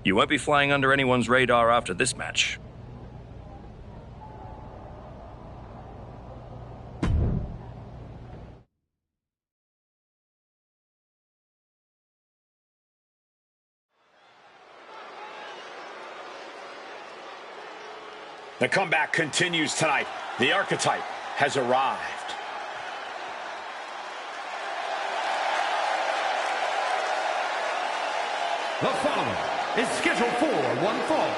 You won't be flying under anyone's radar after this match. The comeback continues tonight. The archetype has arrived. The following is scheduled for one fall,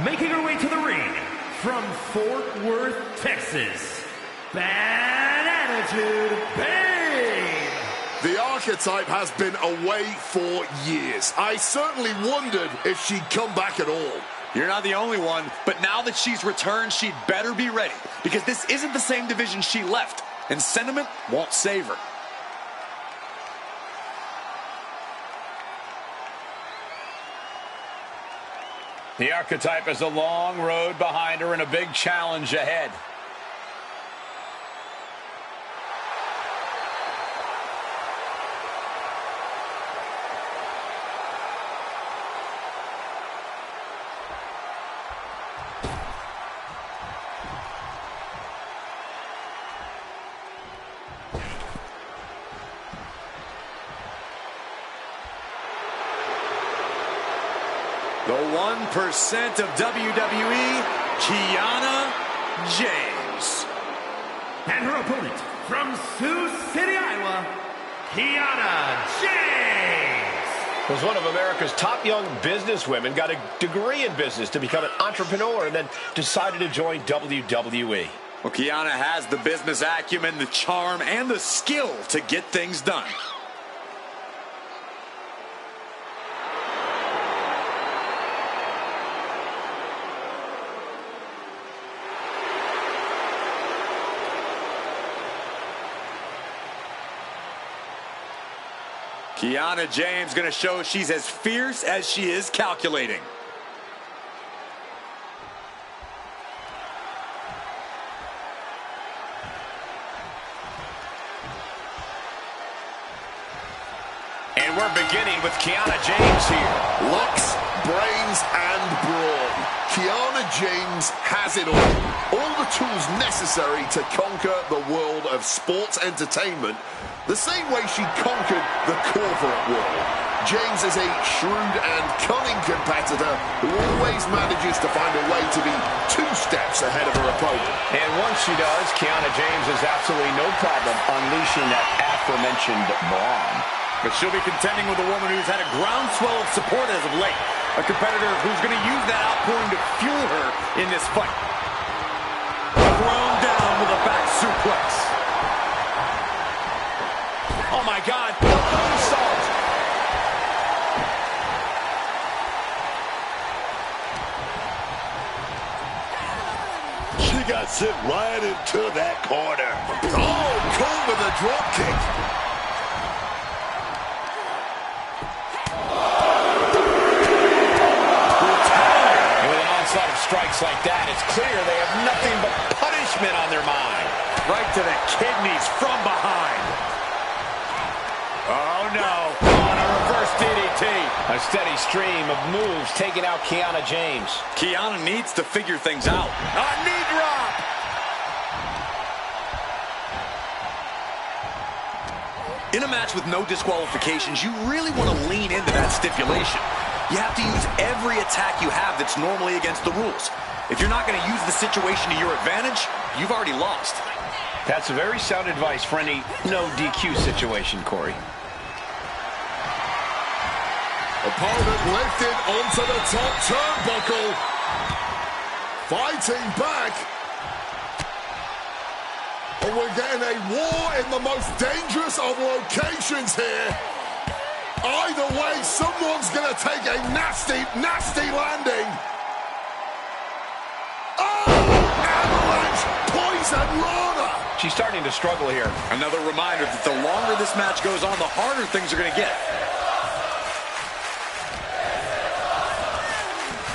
making her way to the ring from Fort Worth, Texas, Bad Attitude Babe. The archetype has been away for years. I certainly wondered if she'd come back at all. You're not the only one, but now that she's returned, she'd better be ready, because this isn't the same division she left, and sentiment won't save her. The archetype has a long road behind her and a big challenge ahead. The 1% of WWE, Kiana James. And her opponent from Sioux City, Iowa, Kiana James. Was one of America's top young businesswomen, got a degree in business to become an entrepreneur, and then decided to join WWE. Well, Kiana has the business acumen, the charm, and the skill to get things done. Kiana James going to show she's as fierce as she is calculating. And we're beginning with Kiana James here. Looks, brains, and brawn. Kiana James has it all. All the tools necessary to conquer the world of sports entertainment the same way she conquered the corporate world. James is a shrewd and cunning competitor who always manages to find a way to be 2 steps ahead of her opponent. And once she does, Kiana James has absolutely no problem unleashing that aforementioned brawn. But she'll be contending with a woman who's had a groundswell of support as of late. A competitor who's going to use that outpouring to fuel her in this fight. Thrown down with a back suplex. Oh my God, moonsault. She got sent right into that corner. Oh, caught with a drop kick. And with an onslaught of strikes like that, it's clear they have nothing but punishment on their mind. Right to the kidneys from behind. Oh no, on a reverse DDT. A steady stream of moves taking out Kiana James. Kiana needs to figure things out. A knee drop. In a match with no disqualifications, you really want to lean into that stipulation. You have to use every attack you have that's normally against the rules. If you're not going to use the situation to your advantage, you've already lost. That's very sound advice for any no DQ situation, Corey. Opponent lifted onto the top turnbuckle. Fighting back. And we're getting a war in the most dangerous of locations here. Either way, someone's going to take a nasty, nasty landing. Oh! Avalanche poison Lana. She's starting to struggle here. Another reminder that the longer this match goes on, the harder things are going to get.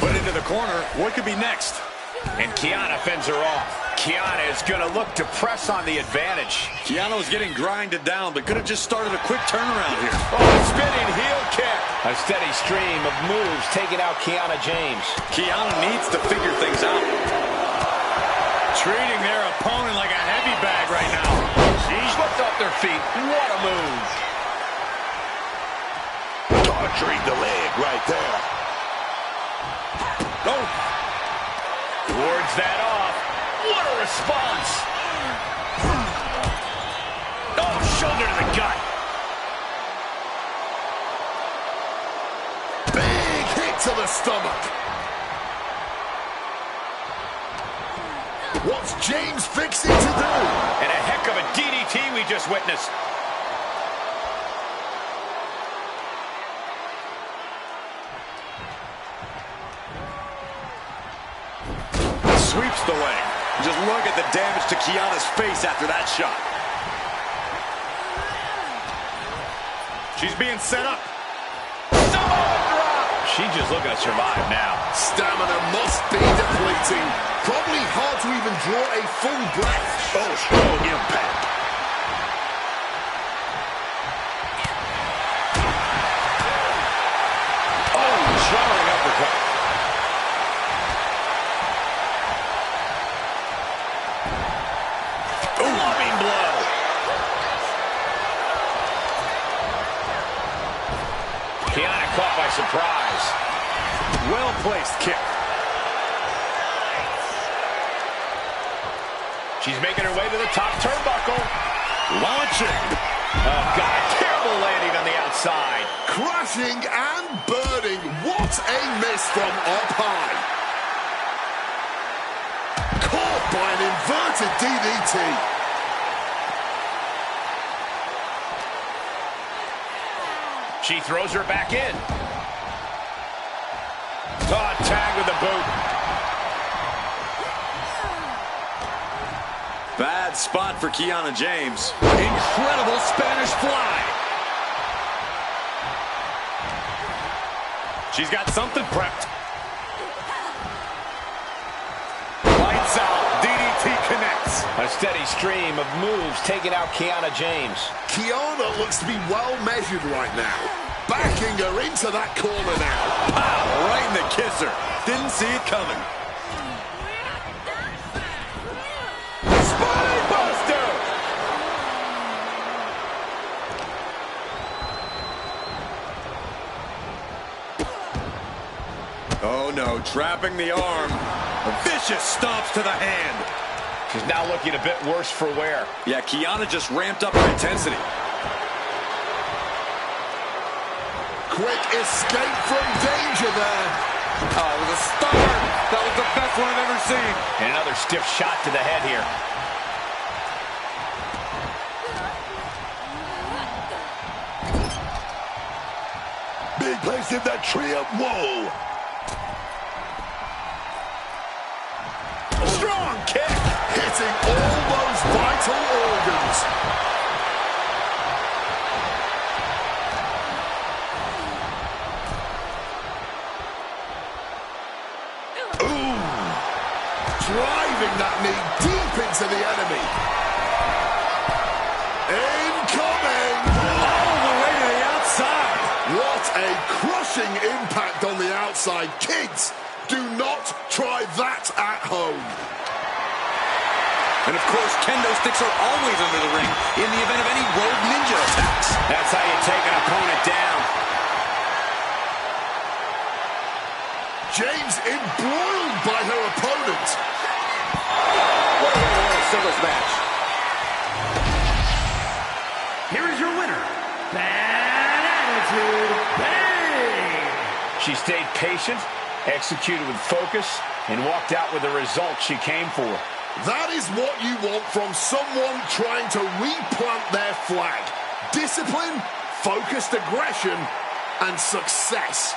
Put into the corner. What could be next? And Kiana fends her off. Kiana is going to look to press on the advantage. Kiana was getting grinded down, but could have just started a quick turnaround here. Oh, spinning heel kick. A steady stream of moves taking out Kiana James. Kiana needs to figure things out. Treating their opponent like a heavy bag right now. She's slipped off their feet. What a move. Torturing the leg right there. Oh. Wards that off. What a response. Oh, shoulder to the gut. Big hit to the stomach. What's James fixing to do? And a heck of a DDT we just witnessed. Sweeps the leg. Just look at the damage to Kiana's face after that shot. She's being set up. Samoa drop. She's just looking to survive now. Stamina must be depleting. Probably hard to even draw a full breath. Oh, strong impact. Oh, jarring uppercut. Loving blow. Kiana caught by surprise. Well-placed kick. She's making her way to the top turnbuckle. Launching. Oh, God, terrible landing on the outside. Crashing and burning. What a miss from up high. Caught by an inverted DDT. She throws her back in. Oh, tag with the boot. Bad spot for Kiana James. Incredible Spanish fly. She's got something prepped. Lights out. DDT connects. A steady stream of moves taking out Kiana James. Kiana looks to be well measured right now. Backing her into that corner now. Pow, right in the kisser. Didn't see it coming. Spinebuster! Oh no, trapping the arm. Vicious stomps to the hand. She's now looking a bit worse for wear. Yeah, Kiana just ramped up her intensity. Quick escape from danger there. Oh, it was a stunner. That was the best one I've ever seen. And another stiff shot to the head here. Big place in that tree up. Whoa. Strong kick. Hitting all those vital organs. Ooh. Driving that knee deep into the enemy. Incoming. All the way to the outside. What a crushing impact on the outside. Kids, do not try that at home. And of course, kendo sticks are always under the ring in the event of any rogue ninja attacks. That's how you take an opponent down. James embroiled by her opponent. What a way to win a singles match. Here is your winner, Bad Attitude Babe. She stayed patient, executed with focus, and walked out with the result she came for. That is what you want from someone trying to replant their flag. Discipline, focused aggression, and success.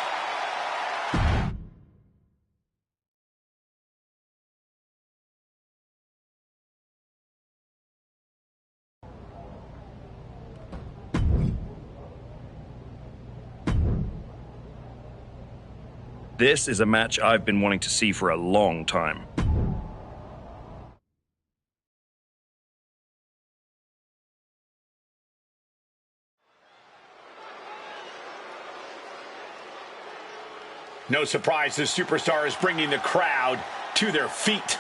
This is a match I've been wanting to see for a long time. No surprise the superstar is bringing the crowd to their feet.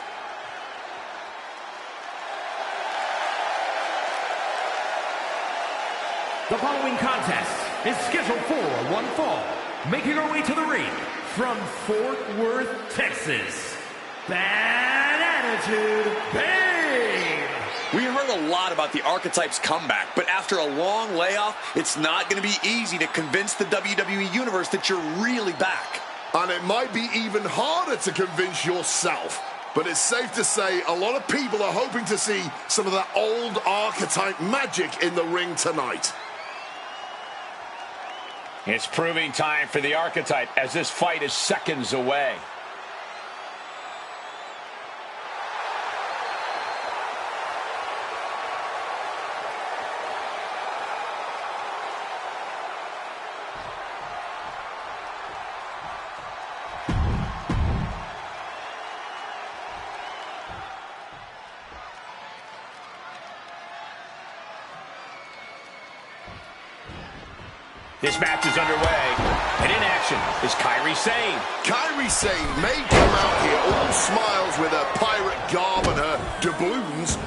The following contest is scheduled for one fall. Making her way to the ring from Fort Worth, Texas, Bad Attitude Babe. We heard a lot about the Archetype's comeback, but after a long layoff, it's not going to be easy to convince the WWE Universe that you're really back. And it might be even harder to convince yourself. But it's safe to say a lot of people are hoping to see some of that old Archetype magic in the ring tonight. It's proving time for the Archetype as this fight is seconds away. This match is underway, and in action is Kairi Sane. Kairi Sane may come out here all smiles with her pirate garb and her doubloons,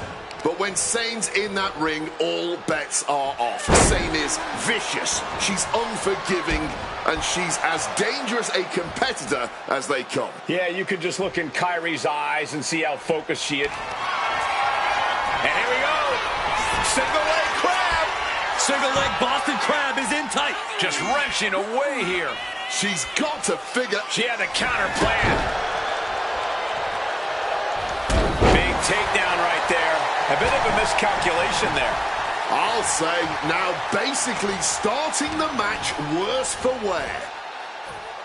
but when Sane's in that ring, all bets are off. Sane is vicious, she's unforgiving, and she's as dangerous a competitor as they come. Yeah, you can just look in Kairi's eyes and see how focused she is. And here we go! Single leg crab! Single leg Boston Crab is in tight. Just wrenching away here. She's got to figure... She had the counter plan. Big takedown right there. A bit of a miscalculation there. I'll say, now basically starting the match worse for wear.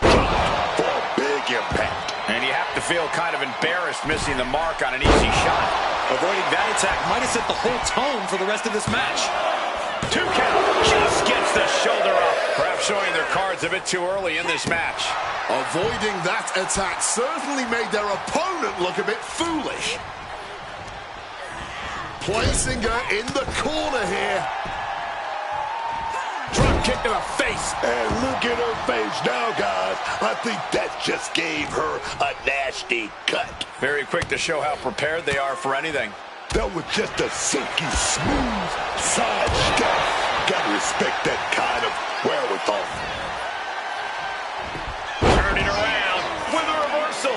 For a big impact. And you have to feel kind of embarrassed missing the mark on an easy shot. Avoiding that attack might have set the whole tone for the rest of this match. 2 count, just gets the shoulder up. Perhaps showing their cards a bit too early in this match. Avoiding that attack certainly made their opponent look a bit foolish. Placing her in the corner here. Drop kick to the face. And look at her face now, guys. I think that just gave her a nasty cut. Very quick to show how prepared they are for anything. That was just a silky smooth side step. Gotta respect that kind of wherewithal. Turning around with a reversal.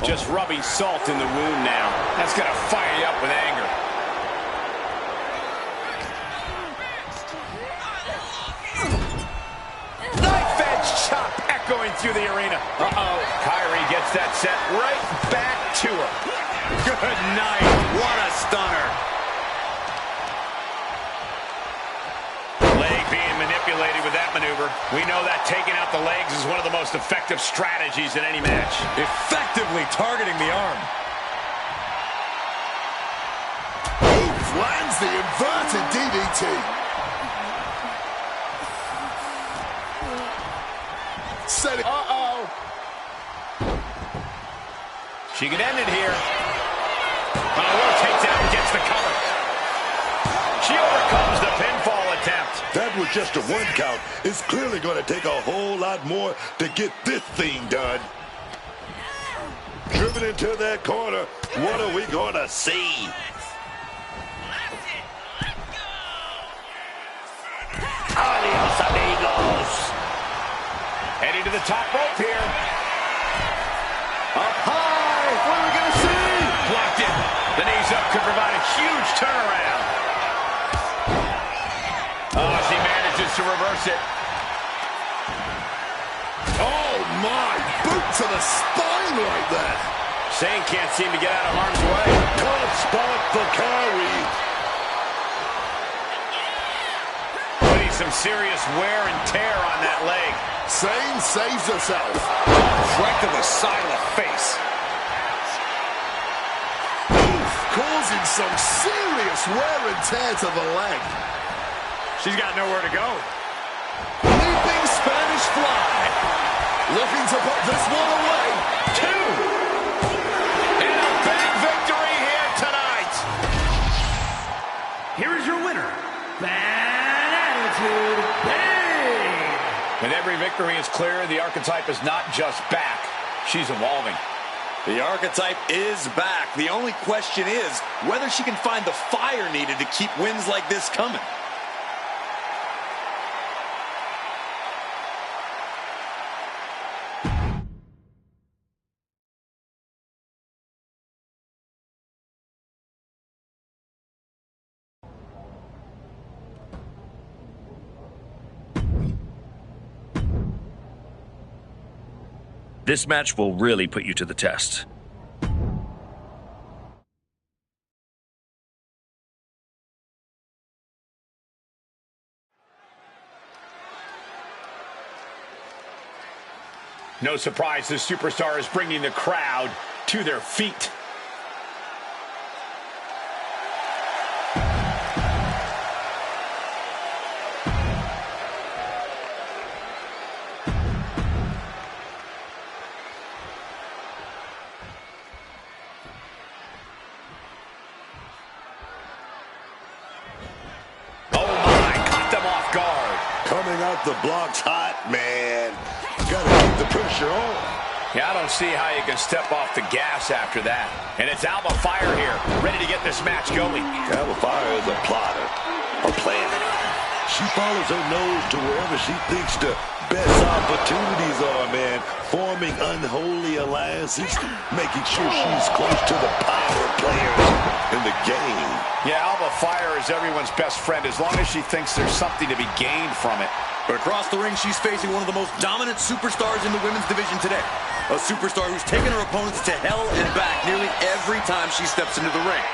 Just rubbing salt in the wound now. That's gonna fire you up with anger. Knife edge chop echoing through the arena. Uh-oh. Kairi gets that set right back to her. Good night. What a stunner. Leg being manipulated with that maneuver. We know that taking out the legs is one of the most effective strategies in any match. Effectively targeting the arm. Oof, lands the inverted DDT. Set it. Uh-oh. She could end it here. Low takedown, gets the cover. She overcomes the pinfall attempt. That was just a 1 count. It's clearly going to take a whole lot more to get this thing done. Driven into that corner. What are we going to see? Adios, amigos. Heading to the top rope here. Up high. What are we going to see? Blocked it. The knees up could provide a huge turnaround. Oh, she manages to reverse it. Oh my, boot to the spine right there. Sane can't seem to get out of harm's way. Tough spot for Kairi. Putting some serious wear and tear on that leg. Sane saves herself. Right to the side of the face. Oof, causing some serious wear and tear to the leg. She's got nowhere to go. Leaping Spanish fly. Looking to put this one away. 2. And a big victory here tonight. Here is your winner, Bad Attitude Babe. With every victory is clear, the archetype is not just back, she's evolving. The archetype is back. The only question is whether she can find the fire needed to keep wins like this coming. This match will really put you to the test. No surprise, the superstar is bringing the crowd to their feet. Coming out the blocks hot, man. Gotta keep the pressure on. Yeah, I don't see how you can step off the gas after that. And it's Alba Fire here, ready to get this match going. Alba Fire is a plotter, a planner. She follows her nose to wherever she thinks the best opportunities are, man. Forming unholy alliances, making sure she's close to the power players in the game. Yeah, Alba Fire is everyone's best friend as long as she thinks there's something to be gained from it. But across the ring, she's facing one of the most dominant superstars in the women's division today. A superstar who's taken her opponents to hell and back nearly every time she steps into the ring.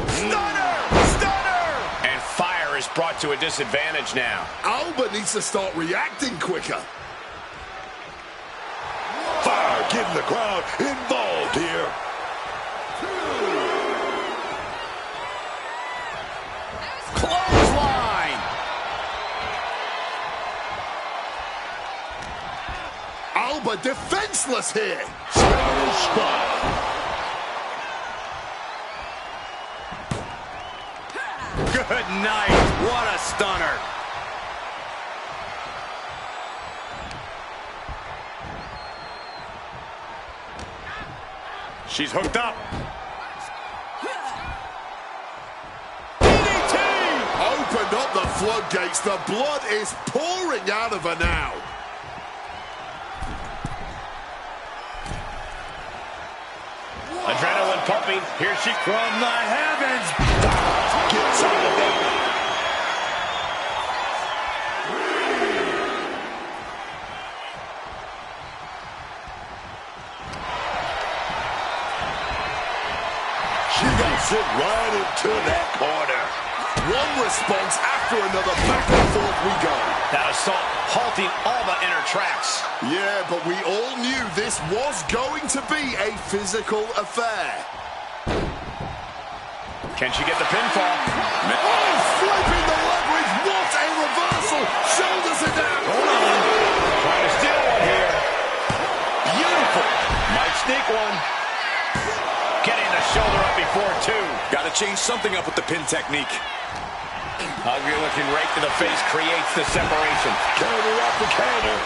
Stunner! Stunner! And Fire is brought to a disadvantage now. Alba needs to start reacting quicker. Fire getting the crowd involved here. Clothesline! Alba defenseless here. Spanish spot. Good night. What a stunner. She's hooked up. Opened up the floodgates. The blood is pouring out of her now. Adrenaline pumping. Here she from the heavens. Gets out of there. She got sent right into that corner. One response after another, back and forth we go. That assault halting Alba in her tracks. Yeah, but we all knew this was going to be a physical affair. Can she get the pinfall? Oh, flipping the leverage. What a reversal. Shoulders are down. Hold on. Trying to steal one here. Beautiful. Might sneak one. Getting the shoulder up before two. Got to change something up with the pin technique. Ugly looking right to the face creates the separation. Counter after counter.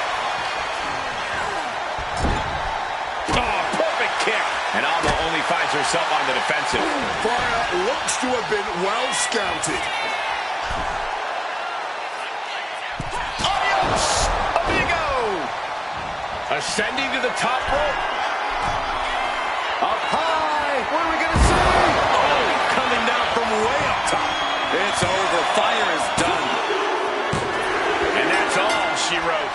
Oh, perfect kick. And Alba only finds herself on the defensive. Fire looks to have been well scouted. Adios, amigo. Ascending to the top rope. Up high. What are we going to see? Oh, coming down from way up top. It's over. Fire is done. And that's all she wrote.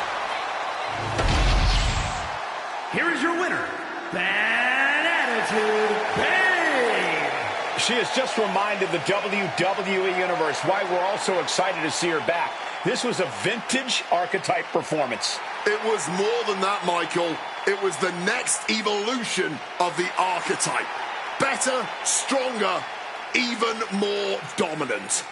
Here is your winner, Bad Attitude Babe. She has just reminded the WWE Universe why we're all so excited to see her back. This was a vintage archetype performance. It was more than that, Michael. It was the next evolution of the archetype. Better, stronger, even more dominant.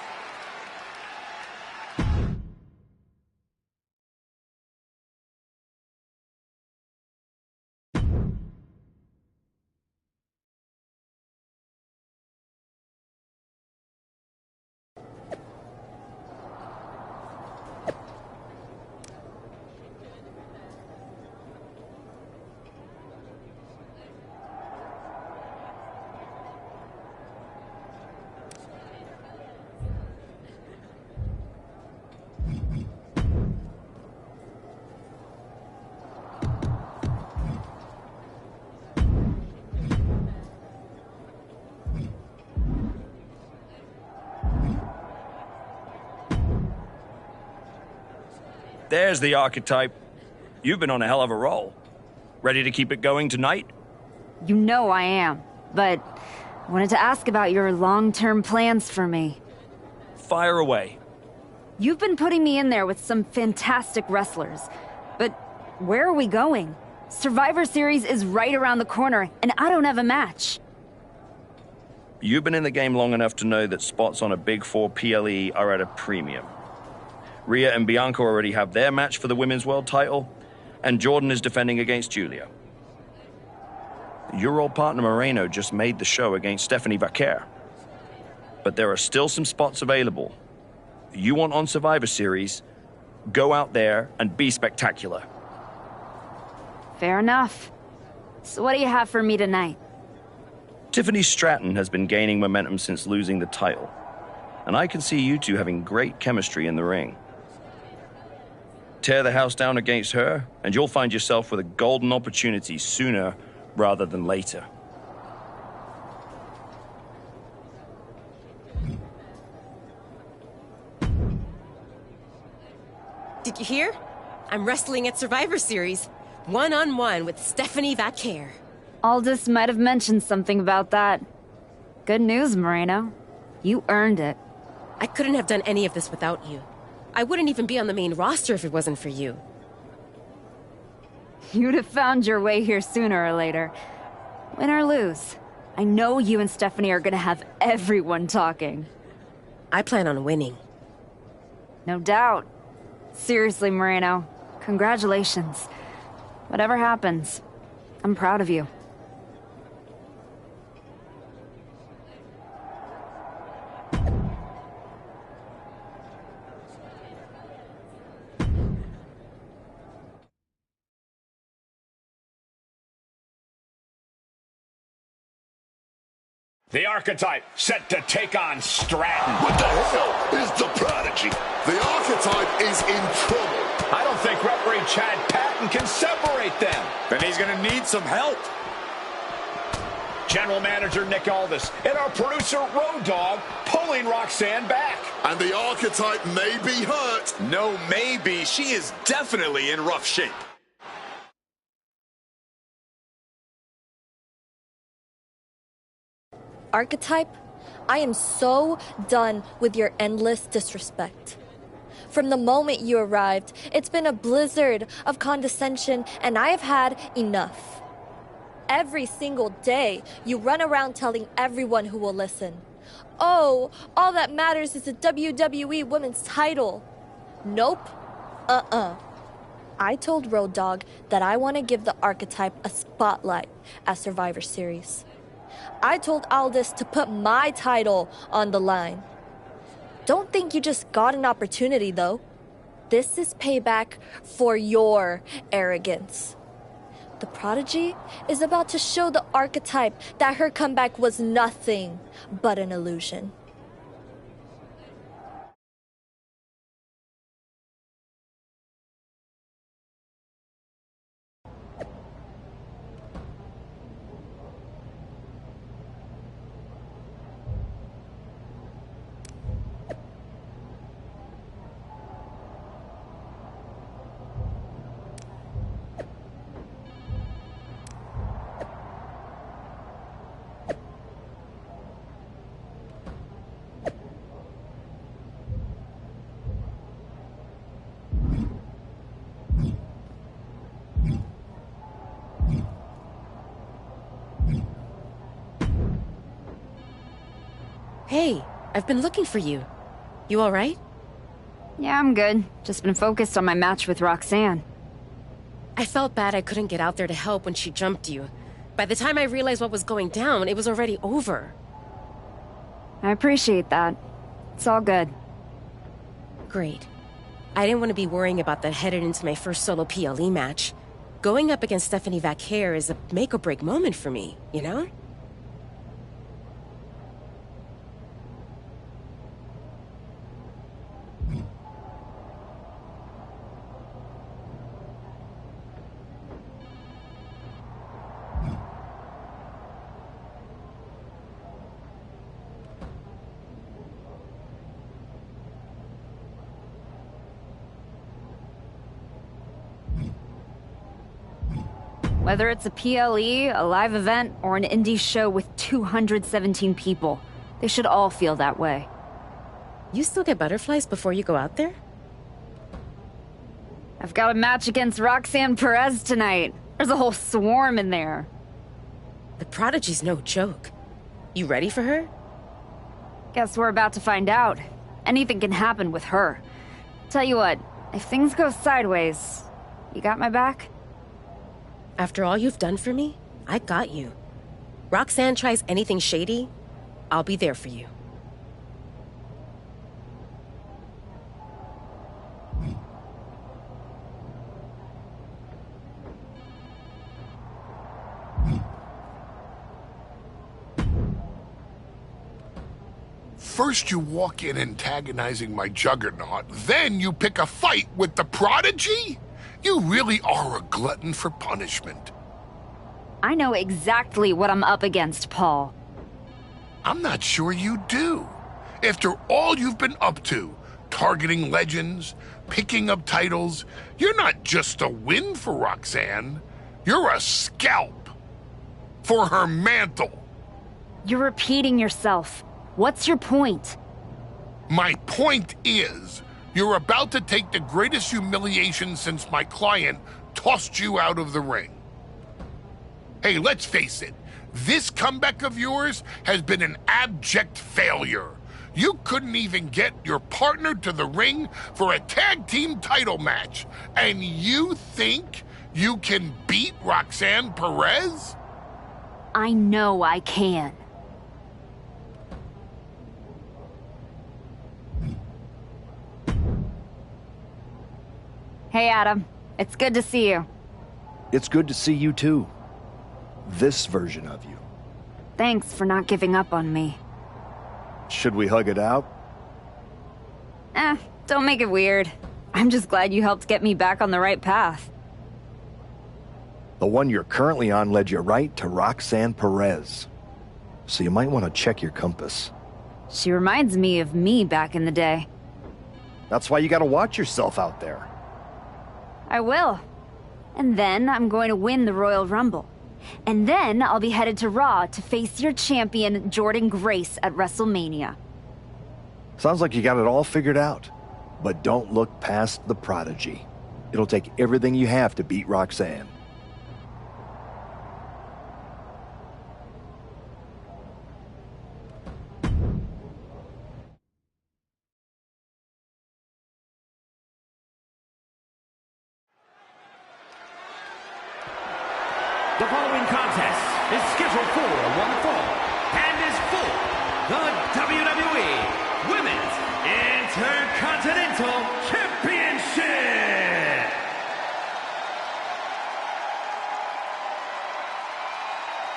There's the archetype. You've been on a hell of a roll. Ready to keep it going tonight? You know I am, but I wanted to ask about your long-term plans for me. Fire away. You've been putting me in there with some fantastic wrestlers, but where are we going? Survivor Series is right around the corner, and I don't have a match. You've been in the game long enough to know that spots on a Big 4 PLE are at a premium. Rhea and Bianca already have their match for the Women's World title, and Jordan is defending against Julia. Your old partner Moreno just made the show against Stephanie Vaquer. But there are still some spots available. You want on Survivor Series, go out there and be spectacular. Fair enough. So what do you have for me tonight? Tiffany Stratton has been gaining momentum since losing the title, and I can see you two having great chemistry in the ring. Tear the house down against her, and you'll find yourself with a golden opportunity sooner rather than later. Did you hear? I'm wrestling at Survivor Series, one-on-one with Stephanie Vaquer. Aldous might have mentioned something about that. Good news, Moreno. You earned it. I couldn't have done any of this without you. I wouldn't even be on the main roster if it wasn't for you. You'd have found your way here sooner or later. Win or lose, I know you and Stephanie are gonna have everyone talking. I plan on winning. No doubt. Seriously, Moreno, congratulations. Whatever happens, I'm proud of you. The archetype set to take on Stratton. What the hell is the Prodigy? The archetype is in trouble. I don't think referee Chad Patton can separate them. Then he's going to need some help. General Manager Nick Aldis and our producer Road Dogg pulling Roxanne back. And the archetype may be hurt. No, maybe. She is definitely in rough shape. Archetype, I am so done with your endless disrespect. From the moment you arrived, it's been a blizzard of condescension, and I have had enough. Every single day, you run around telling everyone who will listen, "Oh, all that matters is the WWE Women's title." Nope. I told Road Dogg that I want to give the archetype a spotlight at Survivor Series. I told Aldis to put my title on the line. Don't think you just got an opportunity, though. This is payback for your arrogance. The Prodigy is about to show the archetype that her comeback was nothing but an illusion. Hey, I've been looking for you. You all right? Yeah, I'm good. Just been focused on my match with Roxanne. I felt bad I couldn't get out there to help when she jumped you. By the time I realized what was going down, it was already over. I appreciate that. It's all good. Great. I didn't want to be worrying about that headed into my first solo PLE match. Going up against Stephanie Vaquer is a make-or-break moment for me, you know? Whether it's a PLE, a live event, or an indie show with 217 people, they should all feel that way. You still get butterflies before you go out there? I've got a match against Roxanne Perez tonight. There's a whole swarm in there. The Prodigy's no joke. You ready for her? Guess we're about to find out. Anything can happen with her. Tell you what, if things go sideways, you got my back? After all you've done for me, I got you. Roxanne tries anything shady, I'll be there for you. First you walk in antagonizing my juggernaut, then you pick a fight with the Prodigy? You really are a glutton for punishment. I know exactly what I'm up against, Paul. I'm not sure you do. After all you've been up to, targeting legends, picking up titles, you're not just a win for Roxanne. You're a scalp for her mantle. You're repeating yourself. What's your point? My point is, you're about to take the greatest humiliation since my client tossed you out of the ring. Hey, let's face it, this comeback of yours has been an abject failure. You couldn't even get your partner to the ring for a tag team title match, and you think you can beat Roxanne Perez? I know I can. Hey, Adam. It's good to see you. It's good to see you, too. This version of you. Thanks for not giving up on me. Should we hug it out? Don't make it weird. I'm just glad you helped get me back on the right path. The one you're currently on led you right to Roxanne Perez. So you might want to check your compass. She reminds me of me back in the day. That's why you gotta watch yourself out there. I will. And then I'm going to win the Royal Rumble. And then I'll be headed to Raw to face your champion, Jordan Grace, at WrestleMania. Sounds like you got it all figured out. But don't look past the Prodigy. It'll take everything you have to beat Roxanne. The following contest is scheduled for one fall and is for the WWE Women's Intercontinental Championship.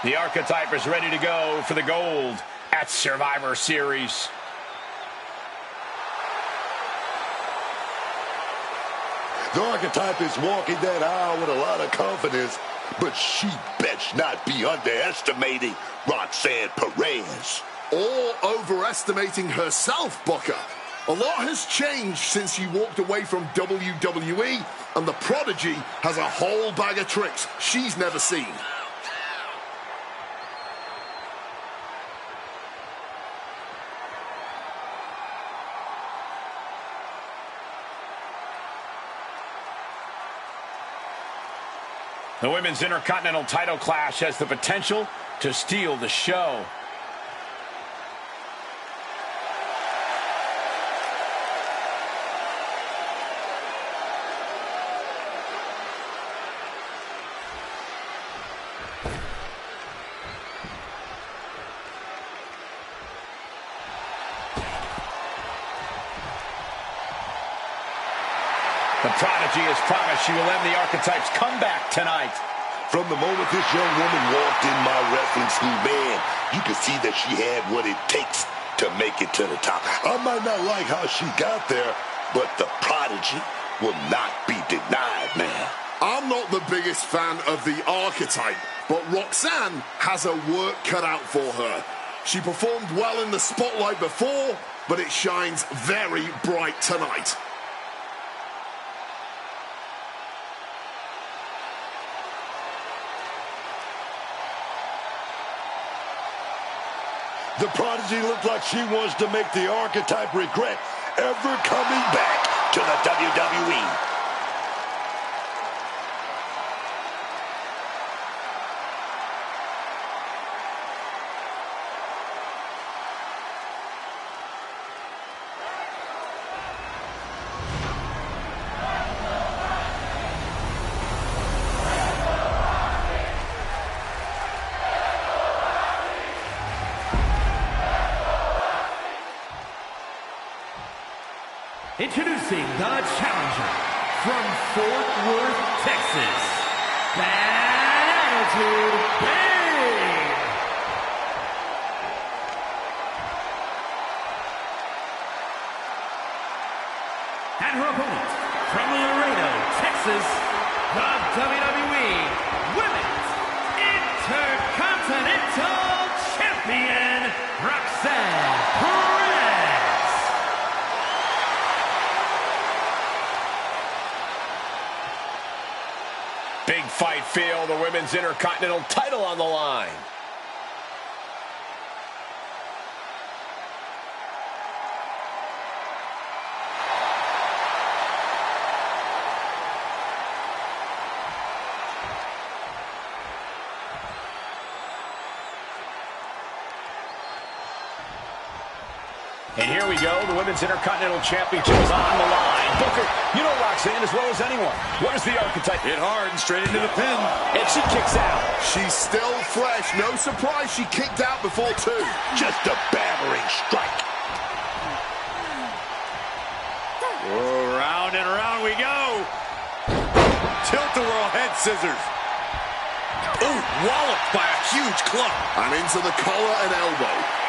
The Archetype is ready to go for the gold at Survivor Series. The Archetype is walking that aisle with a lot of confidence, but she best not be underestimating Roxanne Perez. Or overestimating herself, Booker. A lot has changed since she walked away from WWE, and the Prodigy has a whole bag of tricks she's never seen. The Women's Intercontinental title clash has the potential to steal the show. The Prodigy has promised she will end the Archetype's comeback tonight. From the moment this young woman walked in my wrestling school, man, you could see that she had what it takes to make it to the top. I might not like how she got there, but the Prodigy will not be denied, man. I'm not the biggest fan of the Archetype, but Roxanne has her work cut out for her. She performed well in the spotlight before, but it shines very bright tonight. The Prodigy looked like she wants to make the Archetype regret ever coming back to the WWE. Introducing the challenger from Fort Worth, Texas, Bad Attitude Babe. And her opponent from Laredo, Texas, the WWE Women's Intercontinental Champion, Roxanne Perez. Big fight feel, the Women's Intercontinental title on the line. And here we go. The Women's Intercontinental Championship is on the line. Booker, you know Roxanne as well as anyone. What is the Archetype? Hit hard and straight into the pin. And she kicks out. She's still fresh. No surprise she kicked out before two. Just a battering strike. Oh, round and round we go. Tilt-a-whirl head scissors. Ooh, walloped by a huge club. And into the collar and elbow.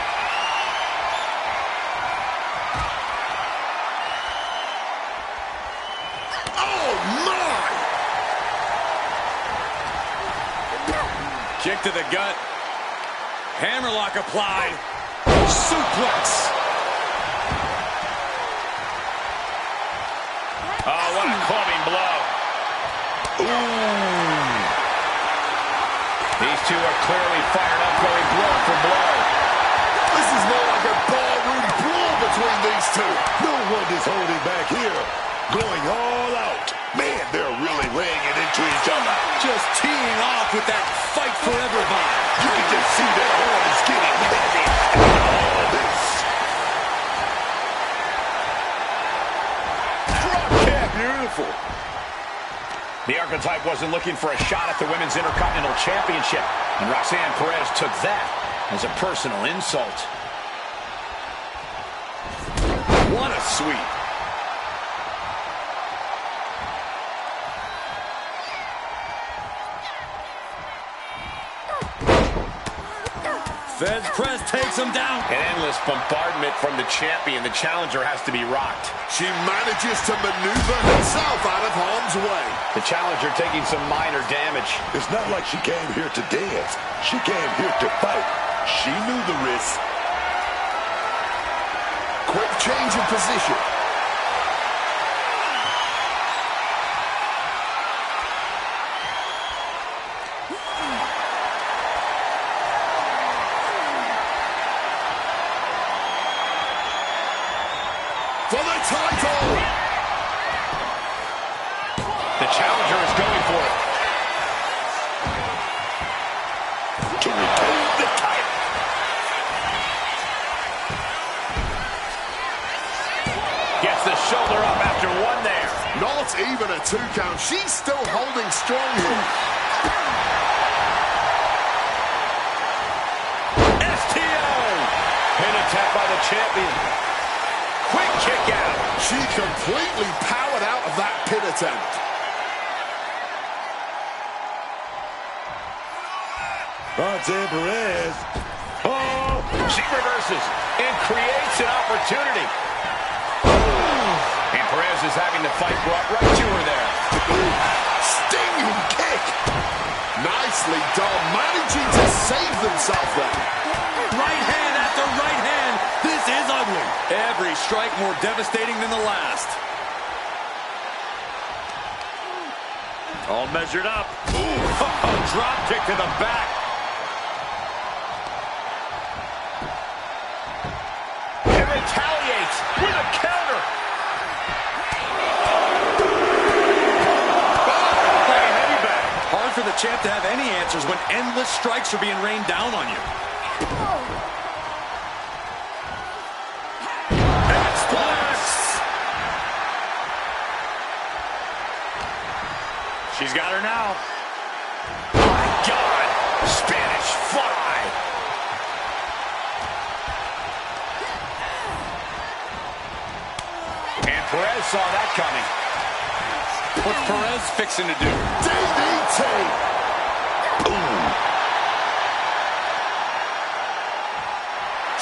Kick to the gut. Hammerlock applied. Suplex. Oh, what a clubbing blow. Ooh. These two are clearly fired up, going blow for blow. This is more like a barroom brawl between these two. No one is holding back here. Going all out. Man, they're really laying it into each other. Just teeing off with that fight forever vibe. You can just see their arms getting heavy. And all this. Drop kick. Beautiful. The Archetype wasn't looking for a shot at the Women's Intercontinental Championship, and Roxanne Perez took that as a personal insult. What a sweep. Feds press takes him down. An endless bombardment from the champion. The challenger has to be rocked. She manages to maneuver herself out of harm's way. The challenger taking some minor damage. It's not like she came here to dance. She came here to fight. She knew the risk. Quick change of position. For the title! The challenger is going for it. To retain the title. Gets the shoulder up after one there. Not even a 2 count. She's still holding strong here. STO! Pin attack by the champion. Quick kick out. She completely powered out of that pin attempt. Roxanne Perez. Oh! She reverses and creates an opportunity. And Perez is having the fight brought right to her there. Stinging kick. Nicely done. Managing to save themselves there. Right hand after right hand. This is ugly. Every strike more devastating than the last. All measured up. Ooh, drop kick to the back. retaliates with a counter. Hard for the champ to have any answers when endless strikes are being rained down on you. And splits. She's got her now. Oh my God! Spanish Fly. And Perez saw that coming. What's Perez fixing to do? DDT!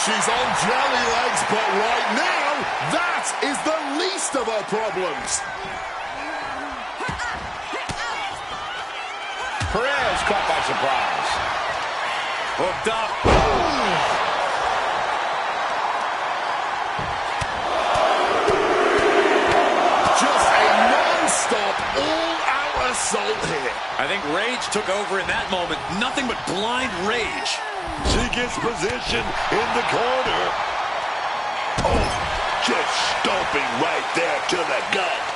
She's on jelly legs, but right now, that is the least of her problems. Perez caught by surprise. Hooked up. Just a non-stop, all-out assault here. I think rage took over in that moment. Nothing but blind rage. She gets position in the corner. Oh, just stomping right there to the gut.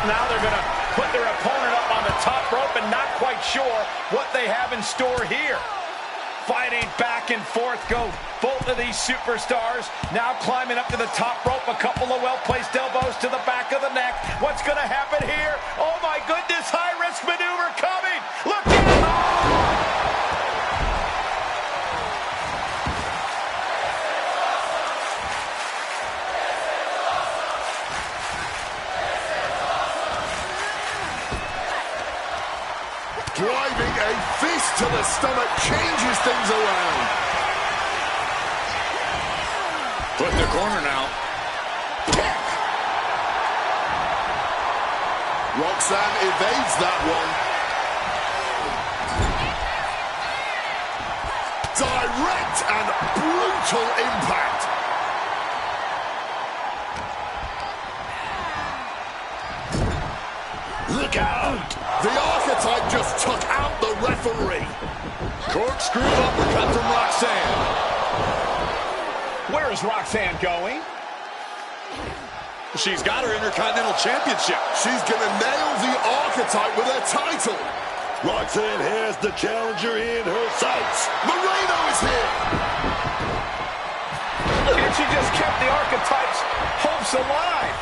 Now they're going to put their opponent up on the top rope and not quite sure what they have in store here. Fighting back and forth go both of these superstars. Now climbing up to the top rope. A couple of well-placed elbows to the back of the neck. What's going to happen here? Oh my goodness, high-risk maneuver coming. Look out! Driving a fist to the stomach changes things around. Put in the corner now. Kick. Roxanne evades that one. Direct and brutal impact. Look out! The archetype just took out the referee. Corkscrew uppercut from Roxanne. Where is Roxanne going? She's got her Intercontinental Championship. She's gonna nail the archetype with her title. Roxanne has the challenger in her sights. Moreno is here. And she just kept the archetype's hopes alive.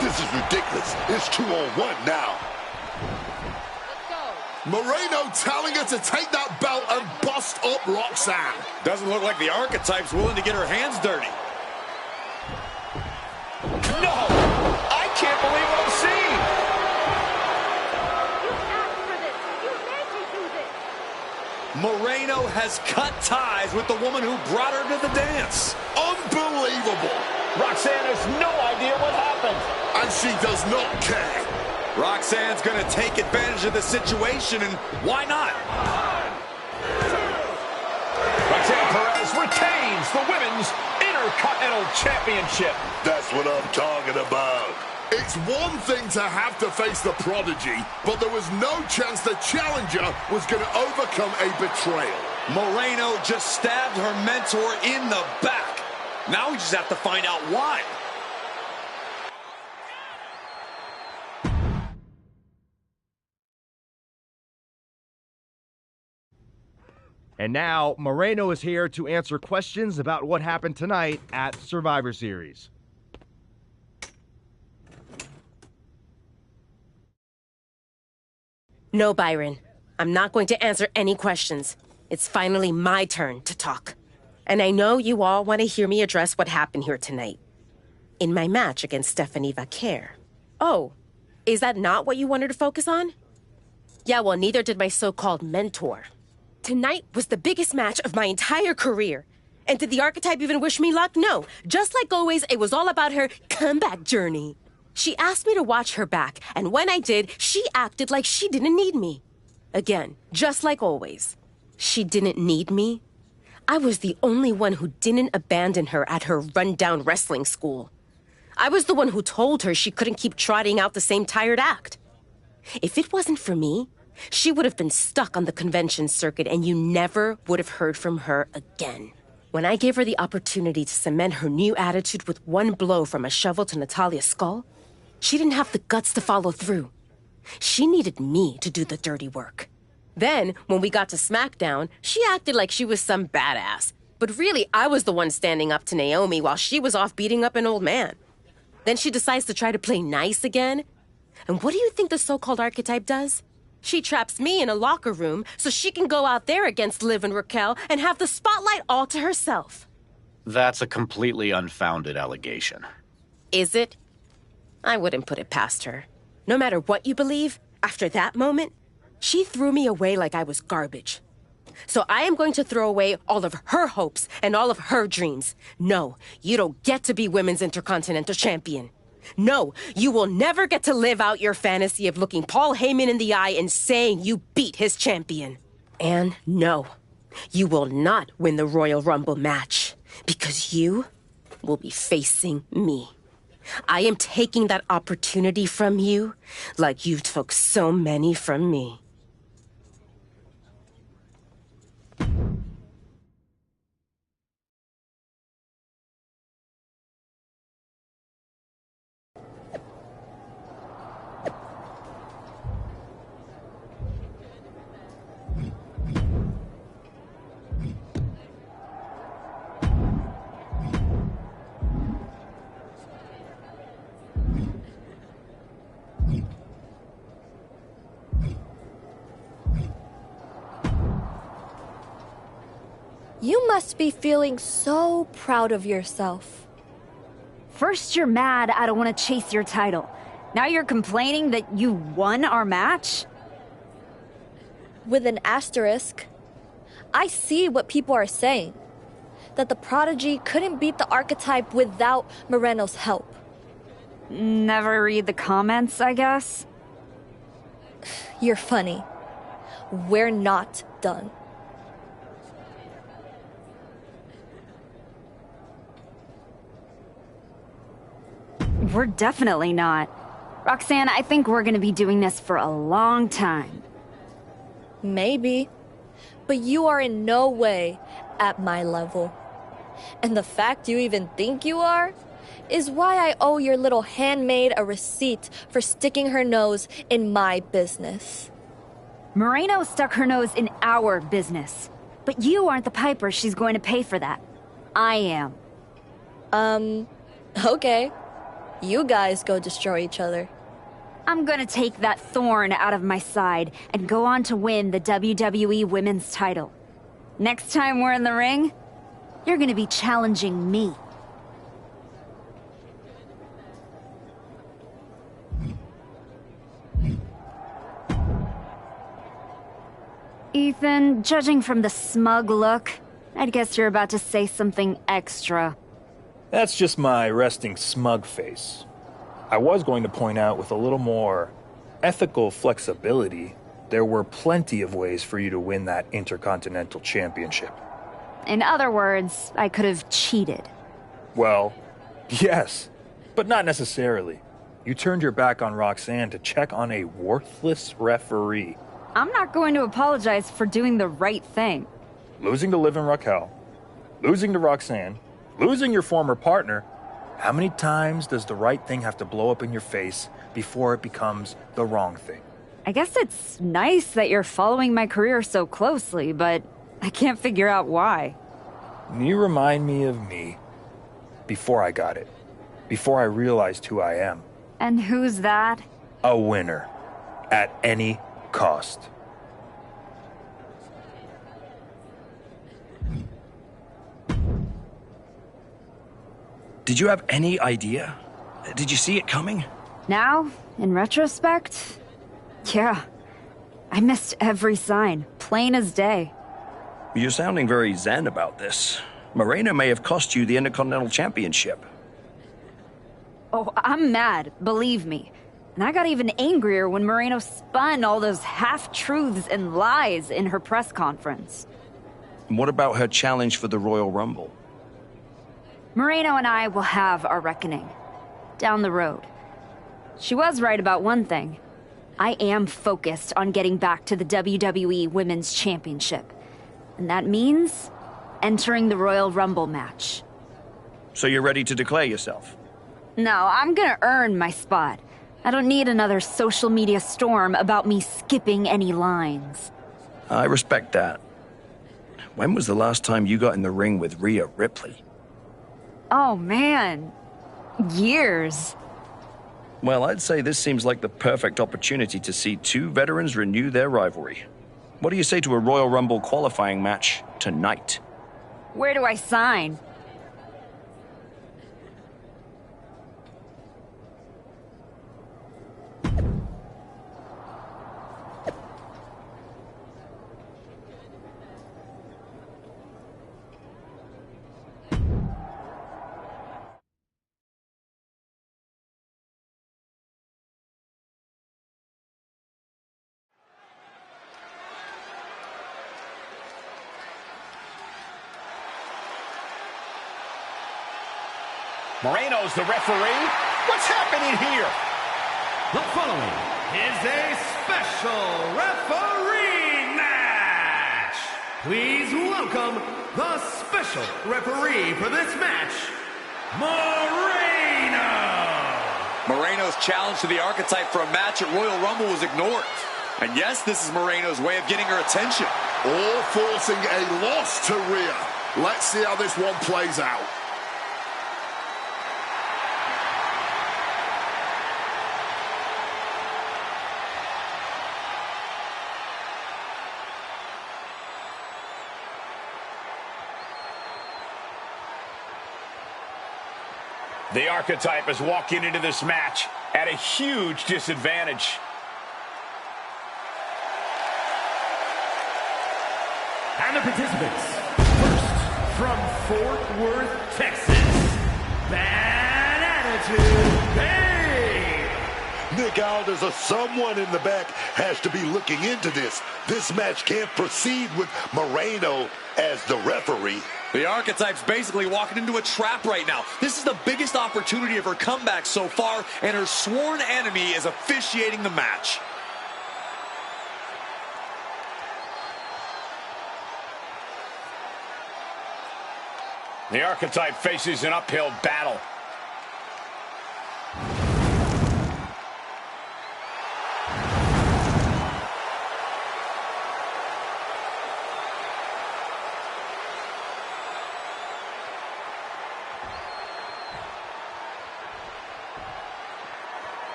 This is ridiculous. It's 2-on-1 now. Moreno telling her to take that belt and bust up Roxanne. Doesn't look like the archetype's willing to get her hands dirty. No! I can't believe what I'm seeing! Moreno has cut ties with the woman who brought her to the dance. Unbelievable. Roxanne has no idea what happened. And she does not care. Roxanne's going to take advantage of the situation, and why not? Roxanne Perez retains the Women's Intercontinental Championship. That's what I'm talking about. It's one thing to have to face the prodigy, but there was no chance the challenger was going to overcome a betrayal. Moreno just stabbed her mentor in the back. Now we just have to find out why. And now, Moreno is here to answer questions about what happened tonight at Survivor Series. No, Byron. I'm not going to answer any questions. It's finally my turn to talk. And I know you all want to hear me address what happened here tonight. In my match against Stephanie Vaquer. Oh, is that not what you wanted to focus on? Yeah, well, neither did my so-called mentor. Tonight was the biggest match of my entire career. And did the archetype even wish me luck? No. Just like always, it was all about her comeback journey. She asked me to watch her back, and when I did, she acted like she didn't need me. Again, just like always. She didn't need me. I was the only one who didn't abandon her at her rundown wrestling school. I was the one who told her she couldn't keep trotting out the same tired act. If it wasn't for me, she would have been stuck on the convention circuit and you never would have heard from her again. When I gave her the opportunity to cement her new attitude with one blow from a shovel to Natalia's skull, she didn't have the guts to follow through. She needed me to do the dirty work. Then, when we got to SmackDown, she acted like she was some badass. But really, I was the one standing up to Naomi while she was off beating up an old man. Then she decides to try to play nice again. And what do you think the so-called archetype does? She traps me in a locker room so she can go out there against Liv and Raquel and have the spotlight all to herself. That's a completely unfounded allegation. Is it? I wouldn't put it past her. No matter what you believe, after that moment, she threw me away like I was garbage. So I am going to throw away all of her hopes and all of her dreams. No, you don't get to be Women's Intercontinental Champion. No, you will never get to live out your fantasy of looking Paul Heyman in the eye and saying you beat his champion. And no, you will not win the Royal Rumble match because you will be facing me. I am taking that opportunity from you like you took so many from me. You must be feeling so proud of yourself. First you're mad I don't want to chase your title. Now you're complaining that you won our match? With an asterisk. I see what people are saying. That the Prodigy couldn't beat the archetype without Moreno's help. Never read the comments, I guess? You're funny. We're not done. We're definitely not. Roxanne, I think we're gonna be doing this for a long time. Maybe. But you are in no way at my level. And the fact you even think you are is why I owe your little handmaid a receipt for sticking her nose in my business. Moreno stuck her nose in our business. But you aren't the piper she's going to pay for that. I am. Okay. You guys go destroy each other. I'm gonna take that thorn out of my side and go on to win the WWE Women's title. Next time we're in the ring, you're gonna be challenging me. Ethan, judging from the smug look, I'd guess you're about to say something extra. That's just my resting smug face. I was going to point out with a little more ethical flexibility, there were plenty of ways for you to win that Intercontinental Championship. In other words, I could have cheated. Well, yes, but not necessarily. You turned your back on Roxanne to check on a worthless referee. I'm not going to apologize for doing the right thing. Losing to Liv and Raquel, losing to Roxanne, losing your former partner. How many times does the right thing have to blow up in your face before it becomes the wrong thing? I guess it's nice that you're following my career so closely, but I can't figure out why. You remind me of me before I got it, before I realized who I am. And who's that? A winner, at any cost. Did you have any idea? Did you see it coming? Now, in retrospect, yeah. I missed every sign, plain as day. You're sounding very zen about this. Moreno may have cost you the Intercontinental Championship. Oh, I'm mad, believe me. And I got even angrier when Moreno spun all those half-truths and lies in her press conference. What about her challenge for the Royal Rumble? Moreno and I will have our reckoning. Down the road. She was right about one thing. I am focused on getting back to the WWE Women's Championship. And that means entering the Royal Rumble match. So you're ready to declare yourself? No, I'm gonna earn my spot. I don't need another social media storm about me skipping any lines. I respect that. When was the last time you got in the ring with Rhea Ripley? Oh, man. Years. Well, I'd say this seems like the perfect opportunity to see two veterans renew their rivalry. What do you say to a Royal Rumble qualifying match tonight? Where do I sign? Moreno's the referee. What's happening here? The following is a special referee match. Please welcome the special referee for this match, Moreno. Moreno's challenge to the Archetype for a match at Royal Rumble was ignored. And yes, this is Moreno's way of getting her attention. All forcing a loss to Rhea. Let's see how this one plays out. The Archetype is walking into this match at a huge disadvantage. And the participants, first from Fort Worth, Texas, Bad Attitude Babe. Nick Aldis or someone in the back has to be looking into this. This match can't proceed with Moreno as the referee. The Archetype's basically walking into a trap right now. This is the biggest opportunity of her comeback so far, and her sworn enemy is officiating the match. The Archetype faces an uphill battle.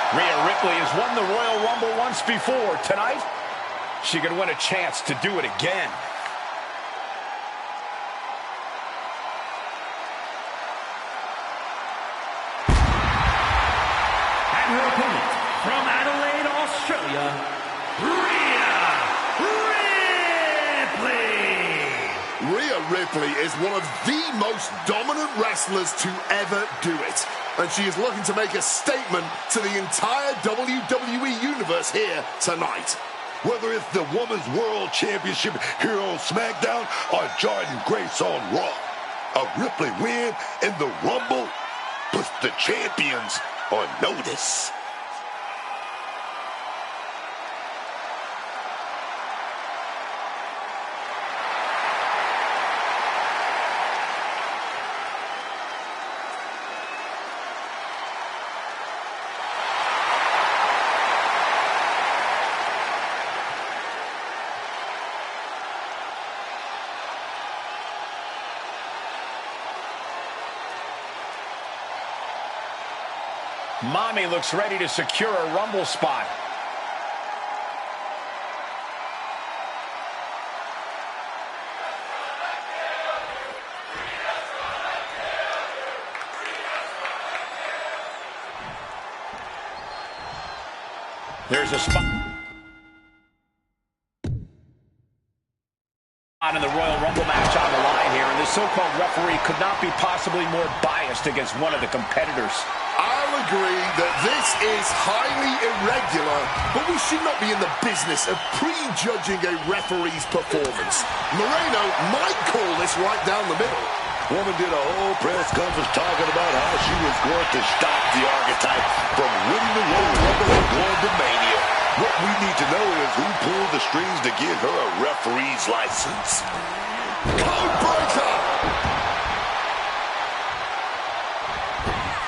Rhea Ripley has won the Royal Rumble once before. Tonight, she could win a chance to do it again. And her opponent from Adelaide, Australia, Rhea Ripley. Rhea Ripley is one of the most dominant wrestlers to ever do it. And she is looking to make a statement to the entire WWE Universe here tonight. Whether it's the Women's World Championship here on SmackDown or Jordan Grace on Raw, a Ripley win in the Rumble puts the champions on notice. Mommy looks ready to secure a Rumble spot. There's a spot in the Royal Rumble match on the line here, and this so-called referee could not be possibly more biased against one of the competitors. I'll agree that this is highly irregular, but we should not be in the business of prejudging a referee's performance. Moreno might call this right down the middle. Woman did a whole press conference talking about how she was going to stop the Archetype from winning the Royal Rumble and going to Mania. What we need to know is who pulled the strings to get her a referee's license. Codebreaker!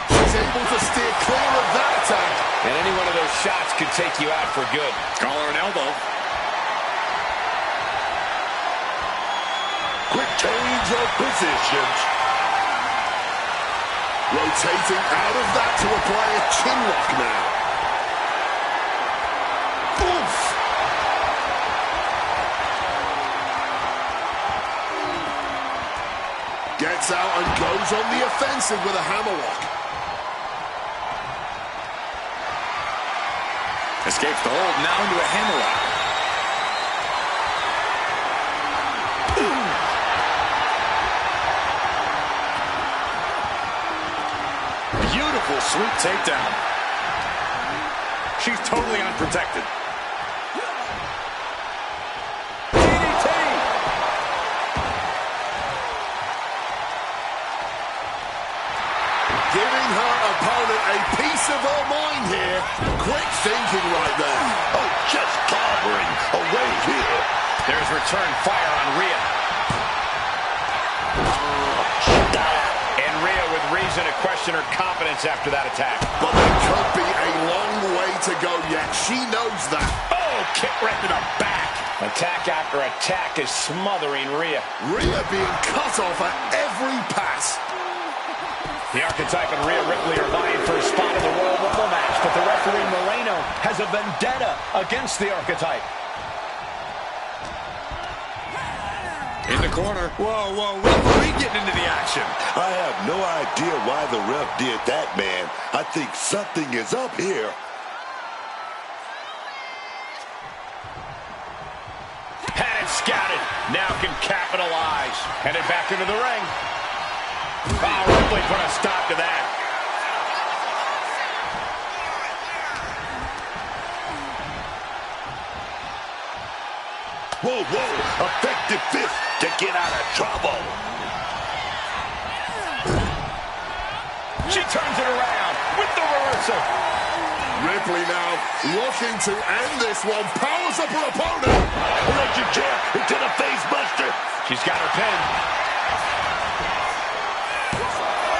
She's able to steer clear of that attack. And any one of those shots could take you out for good. Collar and elbow. Quick change of positions. Rotating out of that to apply a chin lock now. Oof! Gets out and goes on the offensive with a hammerlock. Escapes the hold, now into a hammerlock. Beautiful sweep takedown. She's totally unprotected. DDT! Giving her opponent a piece of her mind here. Quick thinking right there. Oh, just clobbering away here. There's return fire on Rhea. And Rhea with reason to question her confidence after that attack. But there could be a long way to go yet. She knows that. Oh, kick right to the back. Attack after attack is smothering Rhea. Rhea being cut off at every pass. The Archetype and Rhea Ripley are vying for a spot in the Royal Rumble match, but the referee Moreno has a vendetta against the Archetype. In the corner. Whoa, referee getting into the action. I have no idea why the ref did that, man. I think something is up here. Had it scouted. Now can capitalize. Headed back into the ring. Oh, Ripley put a stop to that. Whoa, effective fist to get out of trouble. She turns it around with the reversal. Ripley now looking to end this one. Powers up her opponent. Electric chair into the face buster. She's got her pin.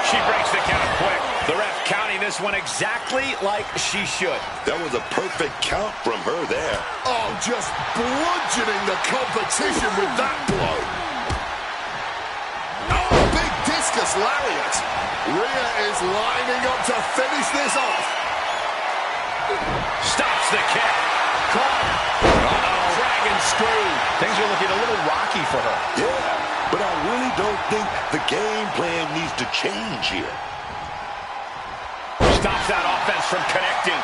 She breaks the count quick. The ref counting this one exactly like she should. That was a perfect count from her there. Oh, just bludgeoning the competition with that blow. Oh, big discus lariat. Rhea is lining up to finish this off. Stops the kick. Caught. Uh-oh. Dragon screw. Things are looking a little rocky for her. Yeah, but I really don't think the game plan needs to change here. Stops that offense from connecting.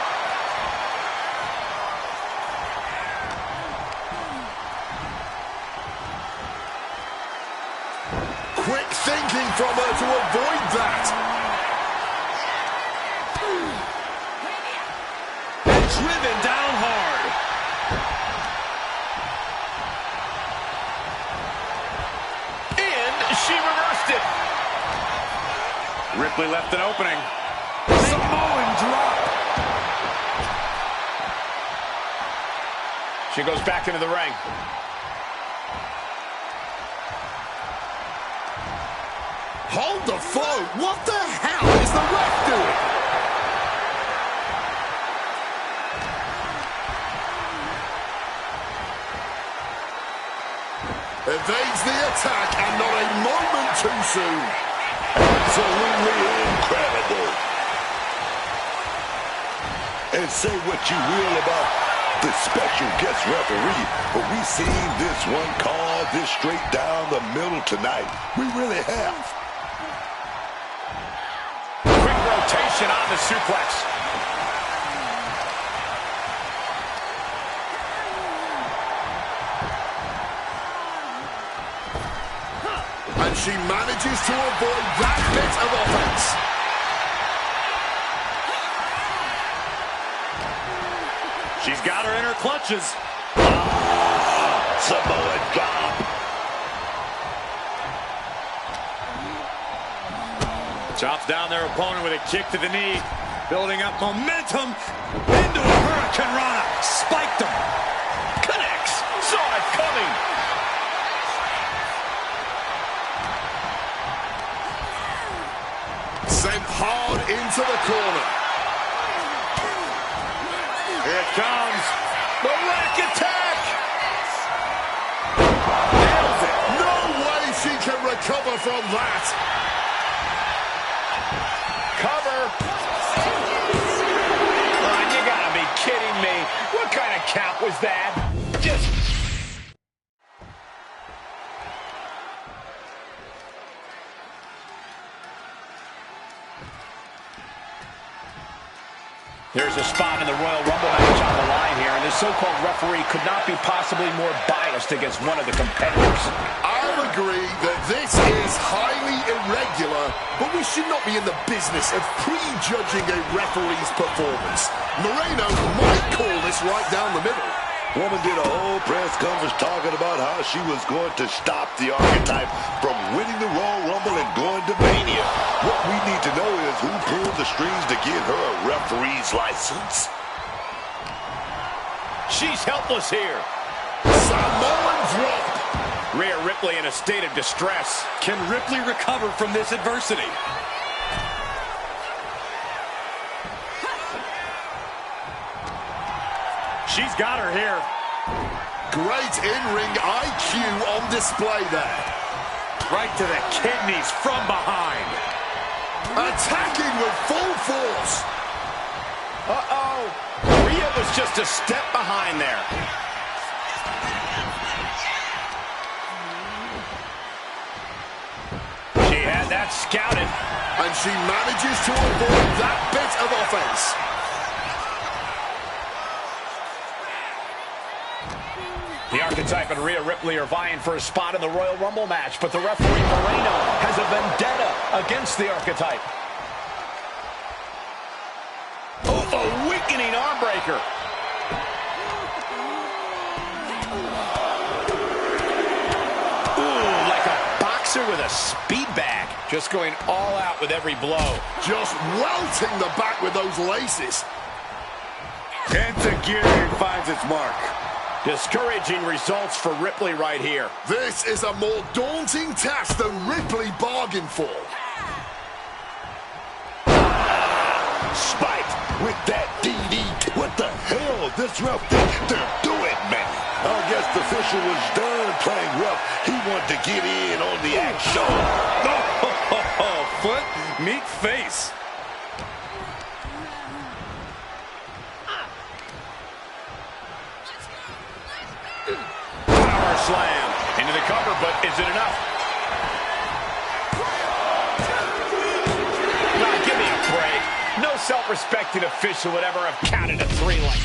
Quick thinking from her to avoid that. And driven down hard. And she reversed it. Ripley left an opening. Samoan drop. She goes back into the ring. Hold the phone. What the hell is the ref doing? Evades the attack and not a moment too soon. Absolutely incredible. And say what you will about the special guest referee, but we've seen this one call this straight down the middle tonight. We really have. Quick rotation on the suplex. And she manages to avoid that bit of offense. She's got her in her clutches. Samoan drop. Chops down their opponent with a kick to the knee. Building up momentum. Into a Hurricane Rana. Spiked him. Connects. Saw it coming. Sent hard into the corner. Here it comes. The rack attack. Nails it. No way she can recover from that. Cover. Oh, you gotta be kidding me. What kind of count was that? Just... There's a spot in the Royal Rumble match on the line here, and the so-called referee could not be possibly more biased against one of the competitors. I'll agree that this is highly irregular, but we should not be in the business of prejudging a referee's performance. Moreno might call this right down the middle. Woman did a whole press conference talking about how she was going to stop the Archetype from winning the Royal Rumble and going to Mania. What we need to know is who pulled the strings to get her a referee's license. She's helpless here. Samoan drop. Rhea Ripley in a state of distress. Can Ripley recover from this adversity? She's got her here. Great in-ring IQ on display there. Right to the kidneys from behind. Attacking with full force. Uh-oh. Rhea was just a step behind there. She had that scouted. And she manages to avoid that bit of offense. The Archetype and Rhea Ripley are vying for a spot in the Royal Rumble match, but the referee Moreno has a vendetta against the Archetype. Oh, a weakening arm breaker. Ooh, like a boxer with a speed bag. Just going all out with every blow. Just welting the back with those laces. Enziguri finds its mark. Discouraging results for Ripley right here. This is a more daunting task than Ripley bargained for. Spiked with that DDT. What the hell? This ref think they're doing, man. I guess the official was done playing rough. He wanted to get in on the action. Oh, foot, meet face. Power slam into the cover, but is it enough? Now, give me a break. No self-respecting official would ever have counted a 3 like.